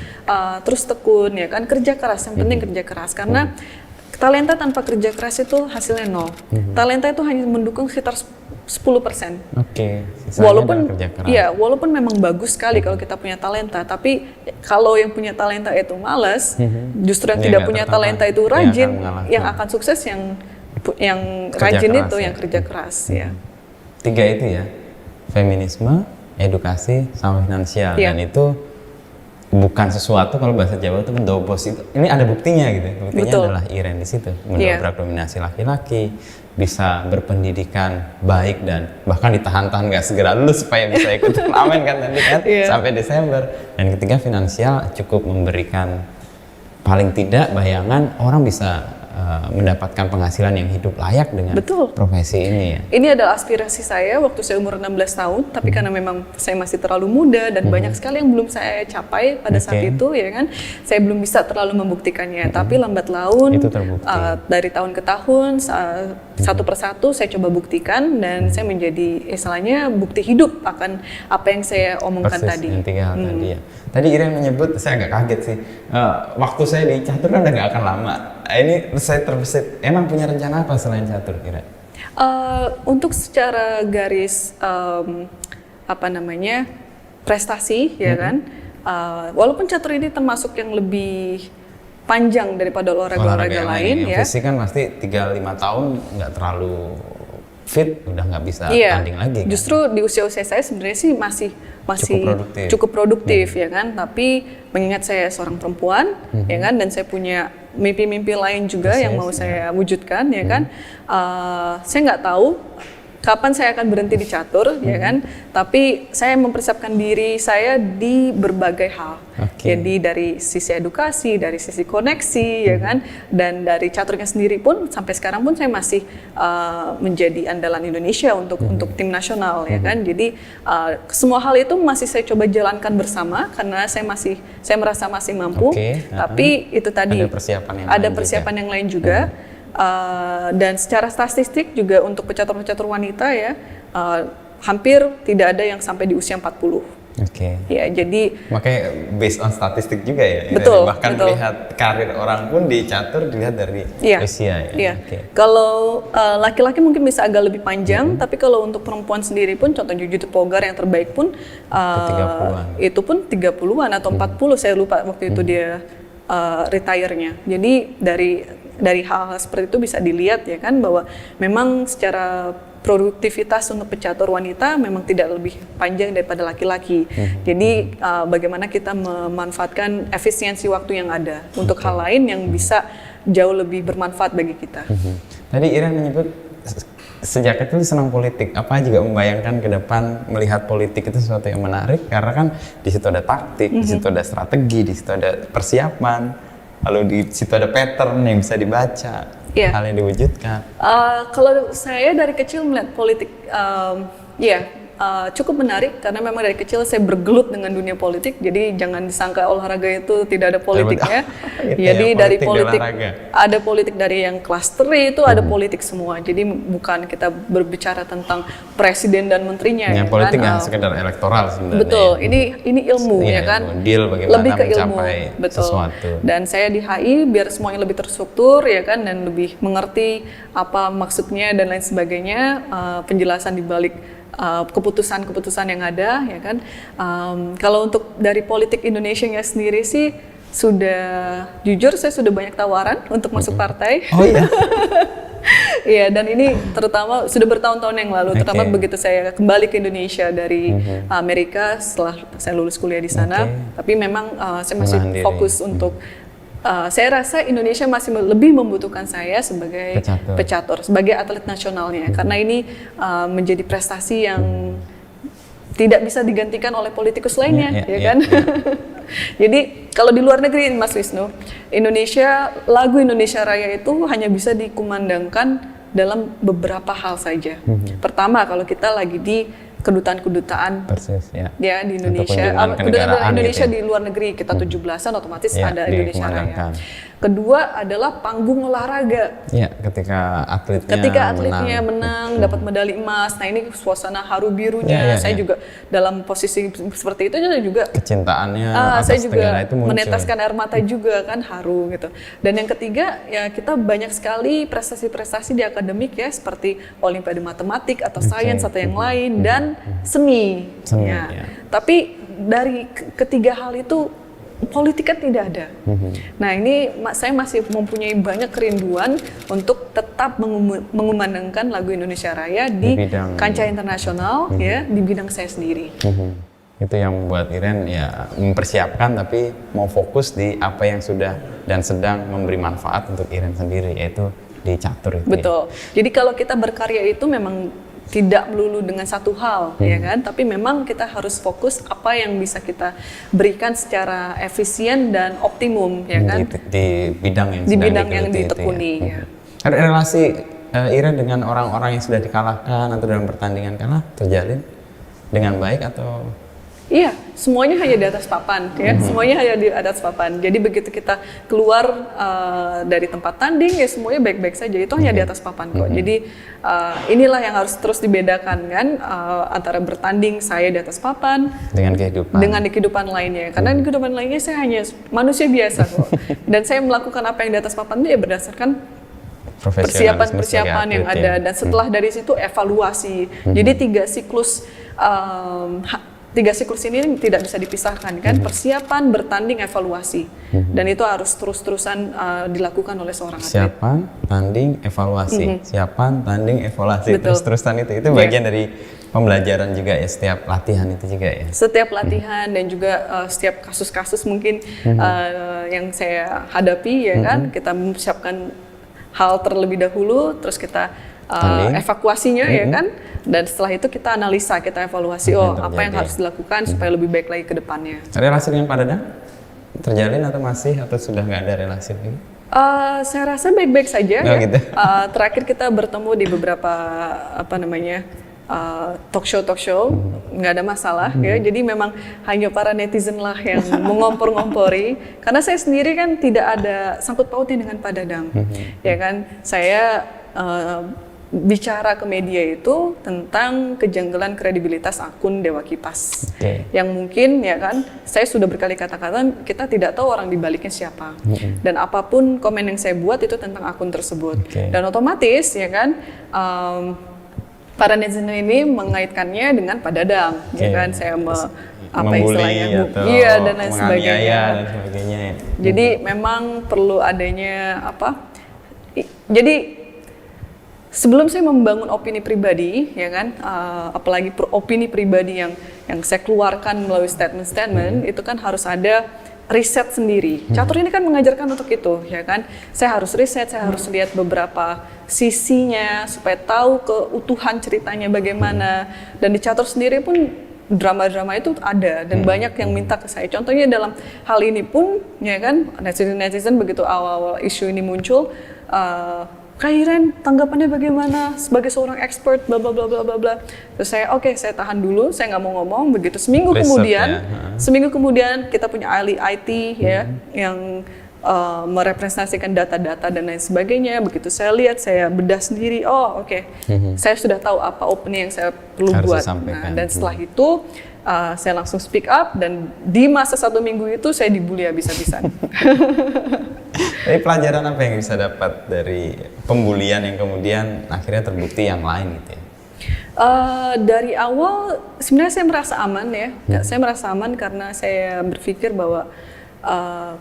tekun ya kan, kerja keras, yang penting kerja keras, karena talenta tanpa kerja keras itu hasilnya 0. Talenta itu hanya mendukung sekitar 10%. Walaupun memang bagus sekali kalau kita punya talenta, tapi kalau yang punya talenta itu malas, justru yang tidak punya talenta itu rajin, yang akan sukses yang rajin itu yang kerja keras ya. 3 itu ya, feminisme, edukasi, sama finansial, dan itu bukan sesuatu, kalau bahasa Jawa itu mendobos, itu ini ada buktinya gitu. Buktinya Betul. adalah Iren di situ mendobrak dominasi laki-laki, bisa berpendidikan baik dan bahkan ditahan-tahan nggak segera lulus supaya bisa ikut turnamen kan tadi kan sampai Desember. Dan ketiga, finansial cukup memberikan paling tidak bayangan orang bisa mendapatkan penghasilan yang hidup layak dengan profesi ini ya. Ini adalah aspirasi saya waktu saya umur 16 tahun, tapi karena memang saya masih terlalu muda dan banyak sekali yang belum saya capai pada saat itu ya kan, saya belum bisa terlalu membuktikannya. Tapi lambat laun dari tahun ke tahun satu persatu saya coba buktikan dan saya menjadi istilahnya bukti hidup akan apa yang saya omongkan tadi. Yang tiga hal tadi ya. Tadi Iren menyebut, saya agak kaget sih, waktu saya di catur kan udah gak akan lama. Ini saya terbesit, emang punya rencana apa selain catur Iren? Untuk secara garis prestasi ya kan, walaupun catur ini termasuk yang lebih panjang daripada olahraga lain ya. Fisik kan pasti 3-5 tahun nggak terlalu fit, udah nggak bisa tanding lagi kan? Justru di usia-usia saya sebenarnya sih masih cukup produktif ya kan, tapi mengingat saya seorang perempuan ya kan, dan saya punya mimpi-mimpi lain juga yang mau saya wujudkan ya kan, saya nggak tahu kapan saya akan berhenti di catur ya kan, tapi saya mempersiapkan diri saya di berbagai hal. Jadi dari sisi edukasi, dari sisi koneksi ya kan, dan dari caturnya sendiri pun sampai sekarang pun saya masih menjadi andalan Indonesia untuk tim nasional ya kan. Jadi semua hal itu masih saya coba jalankan bersama karena saya merasa masih mampu. Tapi itu tadi ada persiapan yang lain juga. Dan secara statistik juga untuk pecatur-pecatur wanita ya, hampir tidak ada yang sampai di usia 40. Ya, jadi makanya based on statistik juga ya. Bahkan lihat karir orang pun di catur dilihat dari usia ya. Kalau laki-laki mungkin bisa agak lebih panjang, tapi kalau untuk perempuan sendiri pun, contoh Jujutsu Pogar yang terbaik pun itu pun 30-an atau 40, saya lupa waktu itu dia retire-nya. Jadi dari hal-hal seperti itu bisa dilihat ya kan, bahwa memang secara produktivitas untuk pecatur wanita memang tidak lebih panjang daripada laki-laki. Jadi bagaimana kita memanfaatkan efisiensi waktu yang ada untuk hal lain yang bisa jauh lebih bermanfaat bagi kita. Tadi Iren menyebut sejak kecil senang politik. Apa juga membayangkan ke depan melihat politik itu sesuatu yang menarik, karena kan di situ ada taktik, di situ ada strategi, di situ ada persiapan, lalu di situ ada pattern yang bisa dibaca. Hal yang diwujudkan. Kalau saya dari kecil melihat politik, cukup menarik karena memang dari kecil saya bergelut dengan dunia politik. Jadi jangan disangka olahraga itu tidak ada politiknya. Jadi dari politik ada politik dari yang kelas 3 itu ada politik semua. Jadi bukan kita berbicara tentang presiden dan menterinya. Yang politik kan? Sekedar elektoral sebenarnya. Betul. Ini ilmu ya kan. Deal bagaimana lebih ke ilmu. Sesuatu. Dan saya di HI biar semuanya lebih terstruktur ya kan, dan lebih mengerti apa maksudnya dan lain sebagainya, penjelasan di balik keputusan-keputusan yang ada ya kan. Kalau untuk dari politik Indonesianya sendiri sih jujur saya sudah banyak tawaran untuk masuk partai. Iya, dan ini terutama sudah bertahun-tahun yang lalu, terutama begitu saya kembali ke Indonesia dari Amerika setelah saya lulus kuliah di sana. Tapi memang saya masih fokus untuk saya rasa Indonesia masih lebih membutuhkan saya sebagai pecatur, sebagai atlet nasionalnya, karena ini menjadi prestasi yang tidak bisa digantikan oleh politikus lainnya, ya kan? Jadi kalau di luar negeri, Mas Wisnu, lagu Indonesia Raya itu hanya bisa dikumandangkan dalam beberapa hal saja. Pertama, kalau kita lagi di kedutaan-kedutaan di Indonesia, kedutaan Indonesia di luar negeri, kita 17-an otomatis ada Indonesia Raya. Kedua adalah panggung olahraga. Ketika atletnya menang, dapat medali emas. Nah, ini suasana haru birunya. Saya juga dalam posisi seperti itu juga kecintaannya saya juga itu menetaskan air mata juga kan, haru gitu. Dan yang ketiga ya, kita banyak sekali prestasi-prestasi di akademik ya, seperti olimpiade matematik atau sains atau yang lain, dan seni. Tapi dari ketiga hal itu politik kan tidak ada. Nah, ini saya masih mempunyai banyak kerinduan untuk tetap mengumandangkan lagu Indonesia Raya di kancah internasional ya, di bidang saya sendiri. Itu yang membuat Iren ya mempersiapkan tapi mau fokus di apa yang sudah dan sedang memberi manfaat untuk Iren sendiri, yaitu di catur itu. Betul. Ya. Jadi kalau kita berkarya itu memang tidak melulu dengan satu hal, ya kan? Tapi memang kita harus fokus apa yang bisa kita berikan secara efisien dan optimum, ya kan? Di bidang yang ditekuni. Ya. Ada relasi Iren dengan orang-orang yang sudah dikalahkan atau dalam pertandingan kalah terjalin dengan baik atau? Iya, semuanya hanya di atas papan, ya. Semuanya hanya di atas papan. Jadi begitu kita keluar dari tempat tanding, ya semuanya baik-baik saja. Itu hanya di atas papan kok. Jadi inilah yang harus terus dibedakan kan antara bertanding saya di atas papan dengan kehidupan lainnya. Karena di kehidupan lainnya saya hanya manusia biasa kok. Dan saya melakukan apa yang di atas papan itu ya berdasarkan persiapan yang ada. Dan setelah dari situ evaluasi. Jadi 3 siklus ini tidak bisa dipisahkan kan, persiapan, bertanding, evaluasi, dan itu harus terus-terusan dilakukan oleh seorang atlet. Persiapan, tanding, evaluasi, persiapan, tanding, evaluasi, terus-terusan itu bagian dari pembelajaran juga ya, setiap latihan itu juga ya. Setiap latihan dan juga setiap kasus-kasus mungkin yang saya hadapi ya kan, kita mempersiapkan hal terlebih dahulu, terus kita evakuasinya ya kan, dan setelah itu kita analisa, kita evaluasi apa yang harus dilakukan supaya lebih baik lagi ke depannya. Relasi dengan Pak Dadang terjalin atau masih, atau sudah nggak ada relasi lagi? Saya rasa baik-baik saja ya. Gitu. Terakhir kita bertemu di beberapa talk show nggak ada masalah ya. Jadi memang hanya para netizen lah yang mengompor-ngompori, karena saya sendiri kan tidak ada sangkut pautnya dengan Pak Dadang ya kan. Saya bicara ke media itu tentang kejanggalan kredibilitas akun Dewa Kipas, yang mungkin ya kan, saya sudah berkali katakan kita tidak tahu orang dibaliknya siapa, dan apapun komen yang saya buat itu tentang akun tersebut, dan otomatis ya kan para netizen ini mengaitkannya dengan Pak Dadang, ya kan, saya dan lain sebagainya. Jadi memang perlu adanya jadi sebelum saya membangun opini pribadi, ya kan, apalagi opini pribadi yang saya keluarkan melalui statement-statement, itu kan harus ada riset sendiri. Catur ini kan mengajarkan untuk itu, ya kan. Saya harus riset, saya harus lihat beberapa sisinya supaya tahu keutuhan ceritanya bagaimana. Dan di catur sendiri pun drama-drama itu ada dan banyak yang minta ke saya. Contohnya dalam hal ini pun, ya kan, netizen begitu awal-awal isu ini muncul, Kak Iren, tanggapannya bagaimana sebagai seorang expert, bla bla bla bla bla bla. Terus saya saya tahan dulu, saya nggak mau ngomong. Begitu seminggu kemudian kita punya ahli IT ya yang merepresentasikan data-data dan lain sebagainya. Begitu saya lihat, saya bedah sendiri. Saya sudah tahu apa opening yang saya perlu buat. Dan setelah itu saya langsung speak up, dan di masa 1 minggu itu saya dibully habis-habisan. Tapi pelajaran apa yang bisa dapat dari pembulian yang kemudian akhirnya terbukti yang lain gitu ya? Dari awal sebenarnya saya merasa aman ya. Saya merasa aman karena saya berpikir bahwa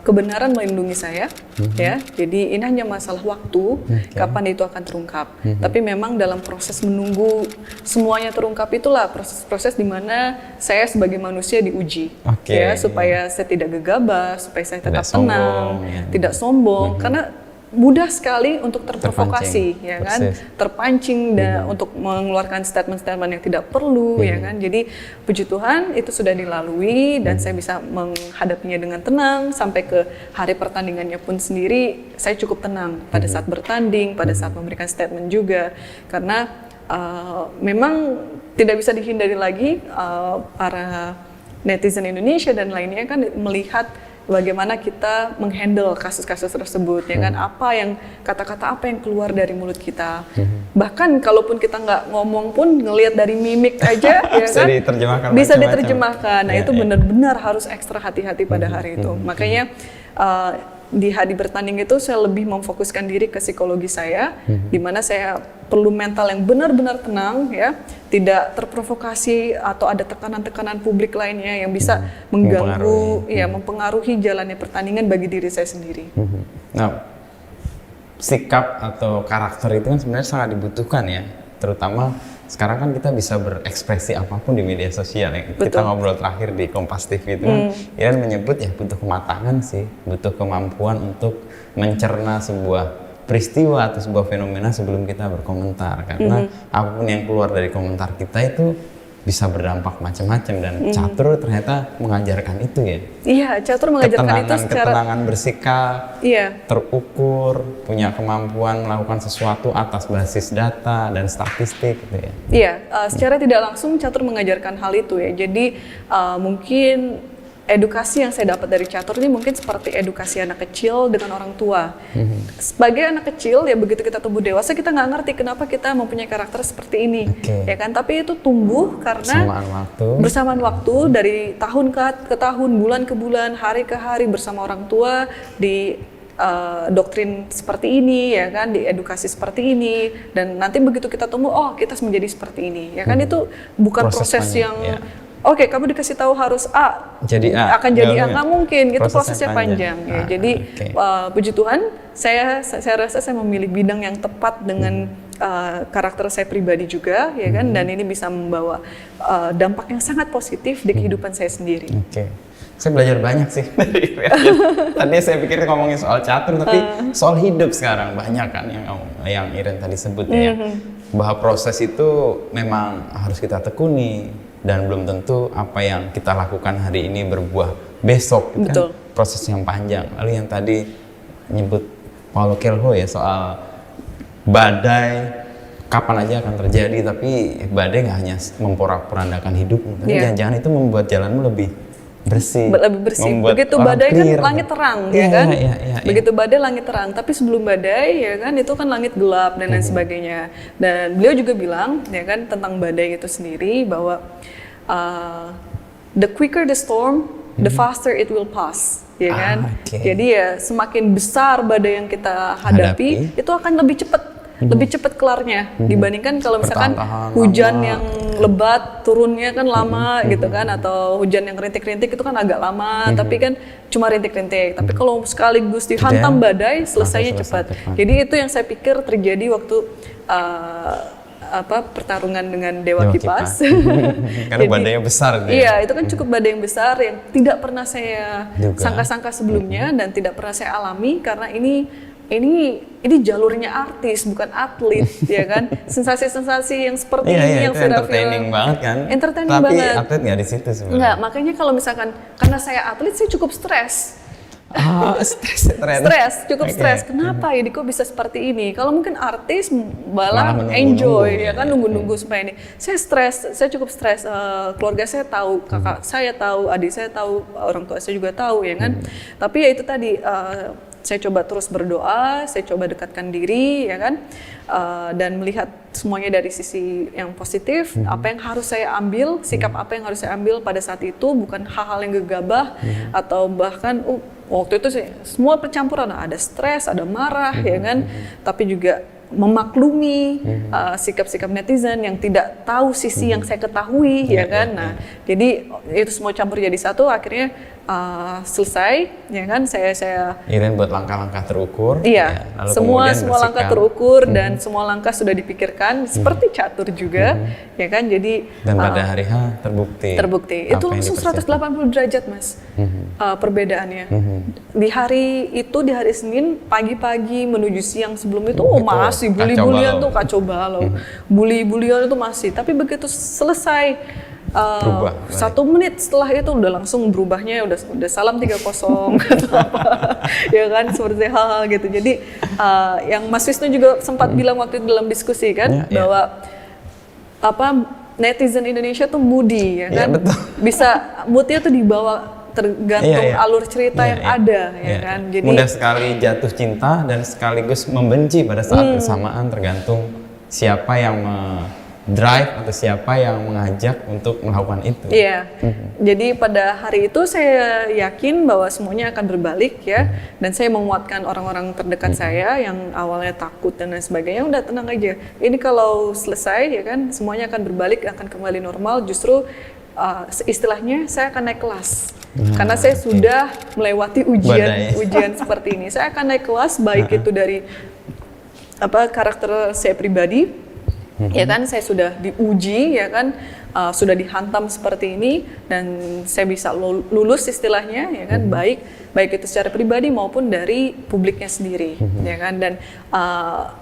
kebenaran melindungi saya, ya. Jadi ini hanya masalah waktu, kapan itu akan terungkap. Tapi memang dalam proses menunggu semuanya terungkap itulah proses-proses di mana saya sebagai manusia diuji, ya, supaya saya tidak gegabah, supaya saya tetap tenang, tidak sombong, karena mudah sekali untuk terprovokasi, ya kan, terpancing untuk mengeluarkan statement-statement yang tidak perlu, ya kan. Jadi puji Tuhan itu sudah dilalui dan saya bisa menghadapinya dengan tenang sampai ke hari pertandingannya pun sendiri saya cukup tenang pada saat bertanding, pada saat memberikan statement juga, karena memang tidak bisa dihindari lagi para netizen Indonesia dan lainnya kan melihat bagaimana kita menghandle kasus-kasus tersebut, ya kan, kata-kata apa yang keluar dari mulut kita. Bahkan kalaupun kita nggak ngomong pun, ngelihat dari mimik aja, ya kan, bisa diterjemahkan. Nah itu benar-benar harus ekstra hati-hati pada hari itu. Makanya di hari bertanding itu saya lebih memfokuskan diri ke psikologi saya, di mana saya perlu mental yang benar-benar tenang, ya, tidak terprovokasi atau ada tekanan-tekanan publik lainnya yang bisa mengganggu, mempengaruhi jalannya pertandingan bagi diri saya sendiri. Nah, sikap atau karakter itu kan sebenarnya sangat dibutuhkan ya, terutama sekarang kan kita bisa berekspresi apapun di media sosial ya. Kita ngobrol terakhir di Kompas TV itu kan, Iren menyebut ya butuh kematangan sih, butuh kemampuan untuk mencerna sebuah peristiwa atau sebuah fenomena sebelum kita berkomentar, karena apapun yang keluar dari komentar kita itu bisa berdampak macam-macam, dan catur ternyata mengajarkan itu ya. Iya, catur mengajarkan itu secara ketenangan bersikap, terukur, punya kemampuan melakukan sesuatu atas basis data dan statistik gitu ya. Iya, secara tidak langsung catur mengajarkan hal itu ya. Jadi mungkin edukasi yang saya dapat dari catur ini mungkin seperti edukasi anak kecil dengan orang tua. Sebagai anak kecil ya, begitu kita tumbuh dewasa kita nggak ngerti kenapa kita mempunyai karakter seperti ini, ya kan? Tapi itu tumbuh karena bersamaan waktu dari tahun ke tahun, bulan ke bulan, hari ke hari bersama orang tua di doktrin seperti ini, ya kan, diedukasi seperti ini, dan nanti begitu kita tumbuh, oh kita menjadi seperti ini, ya kan? Itu bukan proses yang oke, kamu dikasih tahu harus A, jadi akan jadi A, nggak mungkin, itu prosesnya panjang. Ya. Jadi puji Tuhan, saya rasa saya memilih bidang yang tepat dengan karakter saya pribadi juga, ya kan, dan ini bisa membawa dampak yang sangat positif di kehidupan saya sendiri. Saya belajar banyak sih dari tadi saya pikir ngomongin soal catur, tapi soal hidup sekarang banyak kan yang Iren tadi sebut ya, bahwa proses itu memang harus kita tekuni. Dan belum tentu apa yang kita lakukan hari ini berbuah besok, kan proses yang panjang. Lalu yang tadi nyebut Paulo Coelho ya soal badai, kapan aja akan terjadi, tapi badai nggak hanya memporak-porandakan hidupmu, tapi jangan-jangan itu membuat jalanmu lebih bersih. Begitu badai clear, kan langit terang, ya kan? Begitu badai langit terang, tapi sebelum badai ya kan itu kan langit gelap dan lain sebagainya. Dan beliau juga bilang ya kan tentang badai itu sendiri bahwa the quicker the storm, the faster it will pass, ya kan? Jadi ya semakin besar badai yang kita hadapi, itu akan lebih cepat kelarnya dibandingkan kalau misalkan hujan yang lebat turunnya kan lama gitu kan, atau hujan yang rintik-rintik itu kan agak lama, tapi kan cuma rintik-rintik. Tapi kalau sekaligus dihantam badai, selesainya cepat. Jadi itu yang saya pikir terjadi waktu pertarungan dengan Dewa Kipas. Karena badainya besar. Iya, itu kan cukup badai yang besar yang tidak pernah saya sangka-sangka sebelumnya dan tidak pernah saya alami, karena ini jalurnya artis bukan atlet, ya kan? Sensasi-sensasi yang seperti ini yang entertaining banget kan? Entertaining tapi banget. Tapi atlet nggak di situ sebenarnya. Nggak, makanya kalau misalkan karena saya atlet, saya cukup stres. Cukup stres. Kenapa ini kok bisa seperti ini? Kalau mungkin artis malah enjoy, ya kan, nunggu-nunggu supaya ini. Saya stres, saya cukup stres. Keluarga saya tahu, kakak saya tahu, adik saya tahu, orang tua saya juga tahu, ya kan. Tapi ya itu tadi. Saya coba terus berdoa, saya coba dekatkan diri, ya kan, dan melihat semuanya dari sisi yang positif. Apa yang harus saya ambil, sikap apa yang harus saya ambil pada saat itu, bukan hal-hal yang gegabah atau bahkan waktu itu semua percampuran, ada stres, ada marah, ya kan, tapi juga memaklumi sikap-sikap netizen yang tidak tahu sisi yang saya ketahui, ya kan. Nah, jadi itu semua campur jadi satu, akhirnya selesai, ya kan. Saya Iren buat langkah-langkah terukur. Iya, semua langkah terukur dan semua langkah sudah dipikirkan seperti catur juga, ya kan. Jadi dan pada hari H terbukti. Itu langsung 180 derajat, Mas. Perbedaannya. Di hari itu, di hari Senin pagi-pagi menuju siang sebelum itu masih bully-bulian tuh, kacau balau. Bully-bulian itu masih, tapi begitu selesai 1 menit setelah itu udah langsung berubahnya, udah salam 3-0 atau apa, ya kan, seperti hal-hal gitu. Jadi yang Mas Wisnu juga sempat bilang waktu itu dalam diskusi kan, bahwa netizen Indonesia tuh moody, ya kan, bisa moodnya tuh dibawa tergantung alur cerita yang ada, ya kan. Jadi mudah sekali jatuh cinta dan sekaligus membenci pada saat bersamaan, tergantung siapa yang drive atau siapa yang mengajak untuk melakukan itu. Iya. Jadi pada hari itu saya yakin bahwa semuanya akan berbalik, ya. Dan saya menguatkan orang-orang terdekat saya yang awalnya takut dan lain sebagainya. Udah tenang aja. Ini kalau selesai, ya kan, semuanya akan berbalik, akan kembali normal. Justru istilahnya saya akan naik kelas. Karena saya sudah melewati ujian seperti ini. Saya akan naik kelas, baik itu dari karakter saya pribadi, Ya kan, saya sudah diuji, ya kan, sudah dihantam seperti ini, dan saya bisa lulus istilahnya, ya kan, baik itu secara pribadi maupun dari publiknya sendiri, ya kan. Dan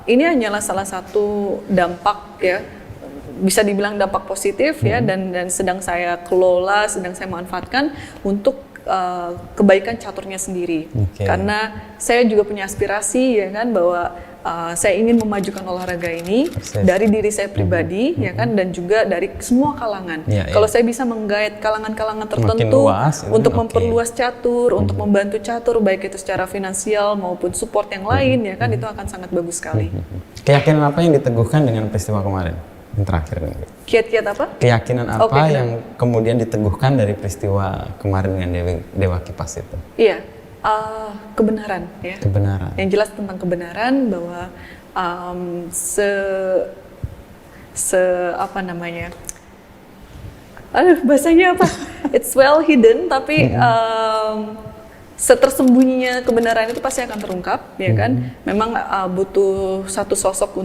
ini hanyalah salah satu dampak, ya, bisa dibilang dampak positif, ya, dan sedang saya kelola, sedang saya manfaatkan untuk kebaikan caturnya sendiri. Karena saya juga punya aspirasi, ya kan, bahwa saya ingin memajukan olahraga ini dari diri saya pribadi, ya kan, dan juga dari semua kalangan. Kalau saya bisa menggait kalangan-kalangan tertentu luas, untuk memperluas catur, untuk membantu catur, baik itu secara finansial maupun support yang lain, ya kan, itu akan sangat bagus sekali. Keyakinan apa yang diteguhkan dengan peristiwa kemarin? Yang terakhir. Kiat-kiat apa? Keyakinan apa yang kemudian diteguhkan dari peristiwa kemarin dengan Dewa Kipas itu? Iya. Kebenaran, ya. Kebenaran. Yang jelas tentang kebenaran, bahwa apa namanya? Bahasanya apa? It's well hidden, tapi setersembunyinya kebenaran itu pasti akan terungkap, ya kan? Memang butuh satu sosok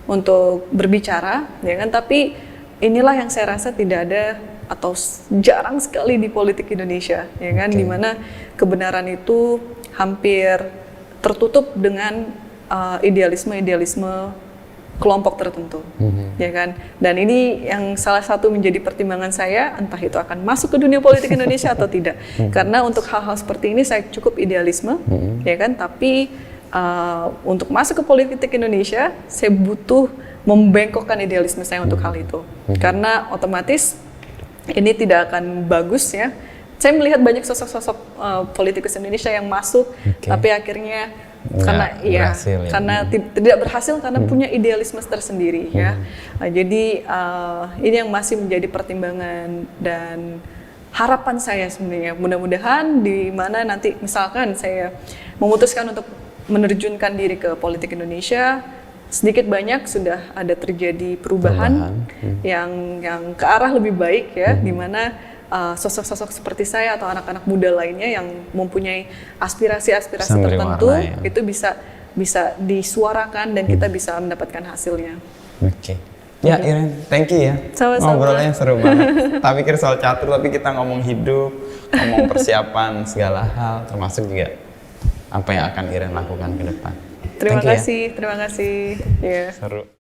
untuk berbicara, ya kan? Tapi inilah yang saya rasa tidak ada atau jarang sekali di politik Indonesia, ya kan, dimana kebenaran itu hampir tertutup dengan idealisme kelompok tertentu, ya kan. Dan ini yang salah satu menjadi pertimbangan saya, entah itu akan masuk ke dunia politik Indonesia atau tidak. Karena untuk hal-hal seperti ini saya cukup idealisme, ya kan. Tapi untuk masuk ke politik Indonesia, saya butuh membengkokkan idealisme saya untuk hal itu, karena otomatis ini tidak akan bagus, ya. Saya melihat banyak sosok-sosok politikus Indonesia yang masuk, tapi akhirnya karena tidak berhasil karena punya idealisme tersendiri, ya. Jadi ini yang masih menjadi pertimbangan dan harapan saya sebenarnya. Mudah-mudahan di mana nanti misalkan saya memutuskan untuk menerjunkan diri ke politik Indonesia, sedikit banyak sudah ada terjadi perubahan yang ke arah lebih baik, ya, di mana sosok-sosok seperti saya atau anak-anak muda lainnya yang mempunyai aspirasi-aspirasi tertentu itu bisa disuarakan dan kita bisa mendapatkan hasilnya. Ya, Iren, thank you, ya. Sama-sama. Ngobrolnya seru banget. Tak pikir soal catur, tapi kita ngomong hidup, ngomong persiapan segala hal, termasuk juga apa yang akan Iren lakukan ke depan. Terima kasih. Yeah. Seru.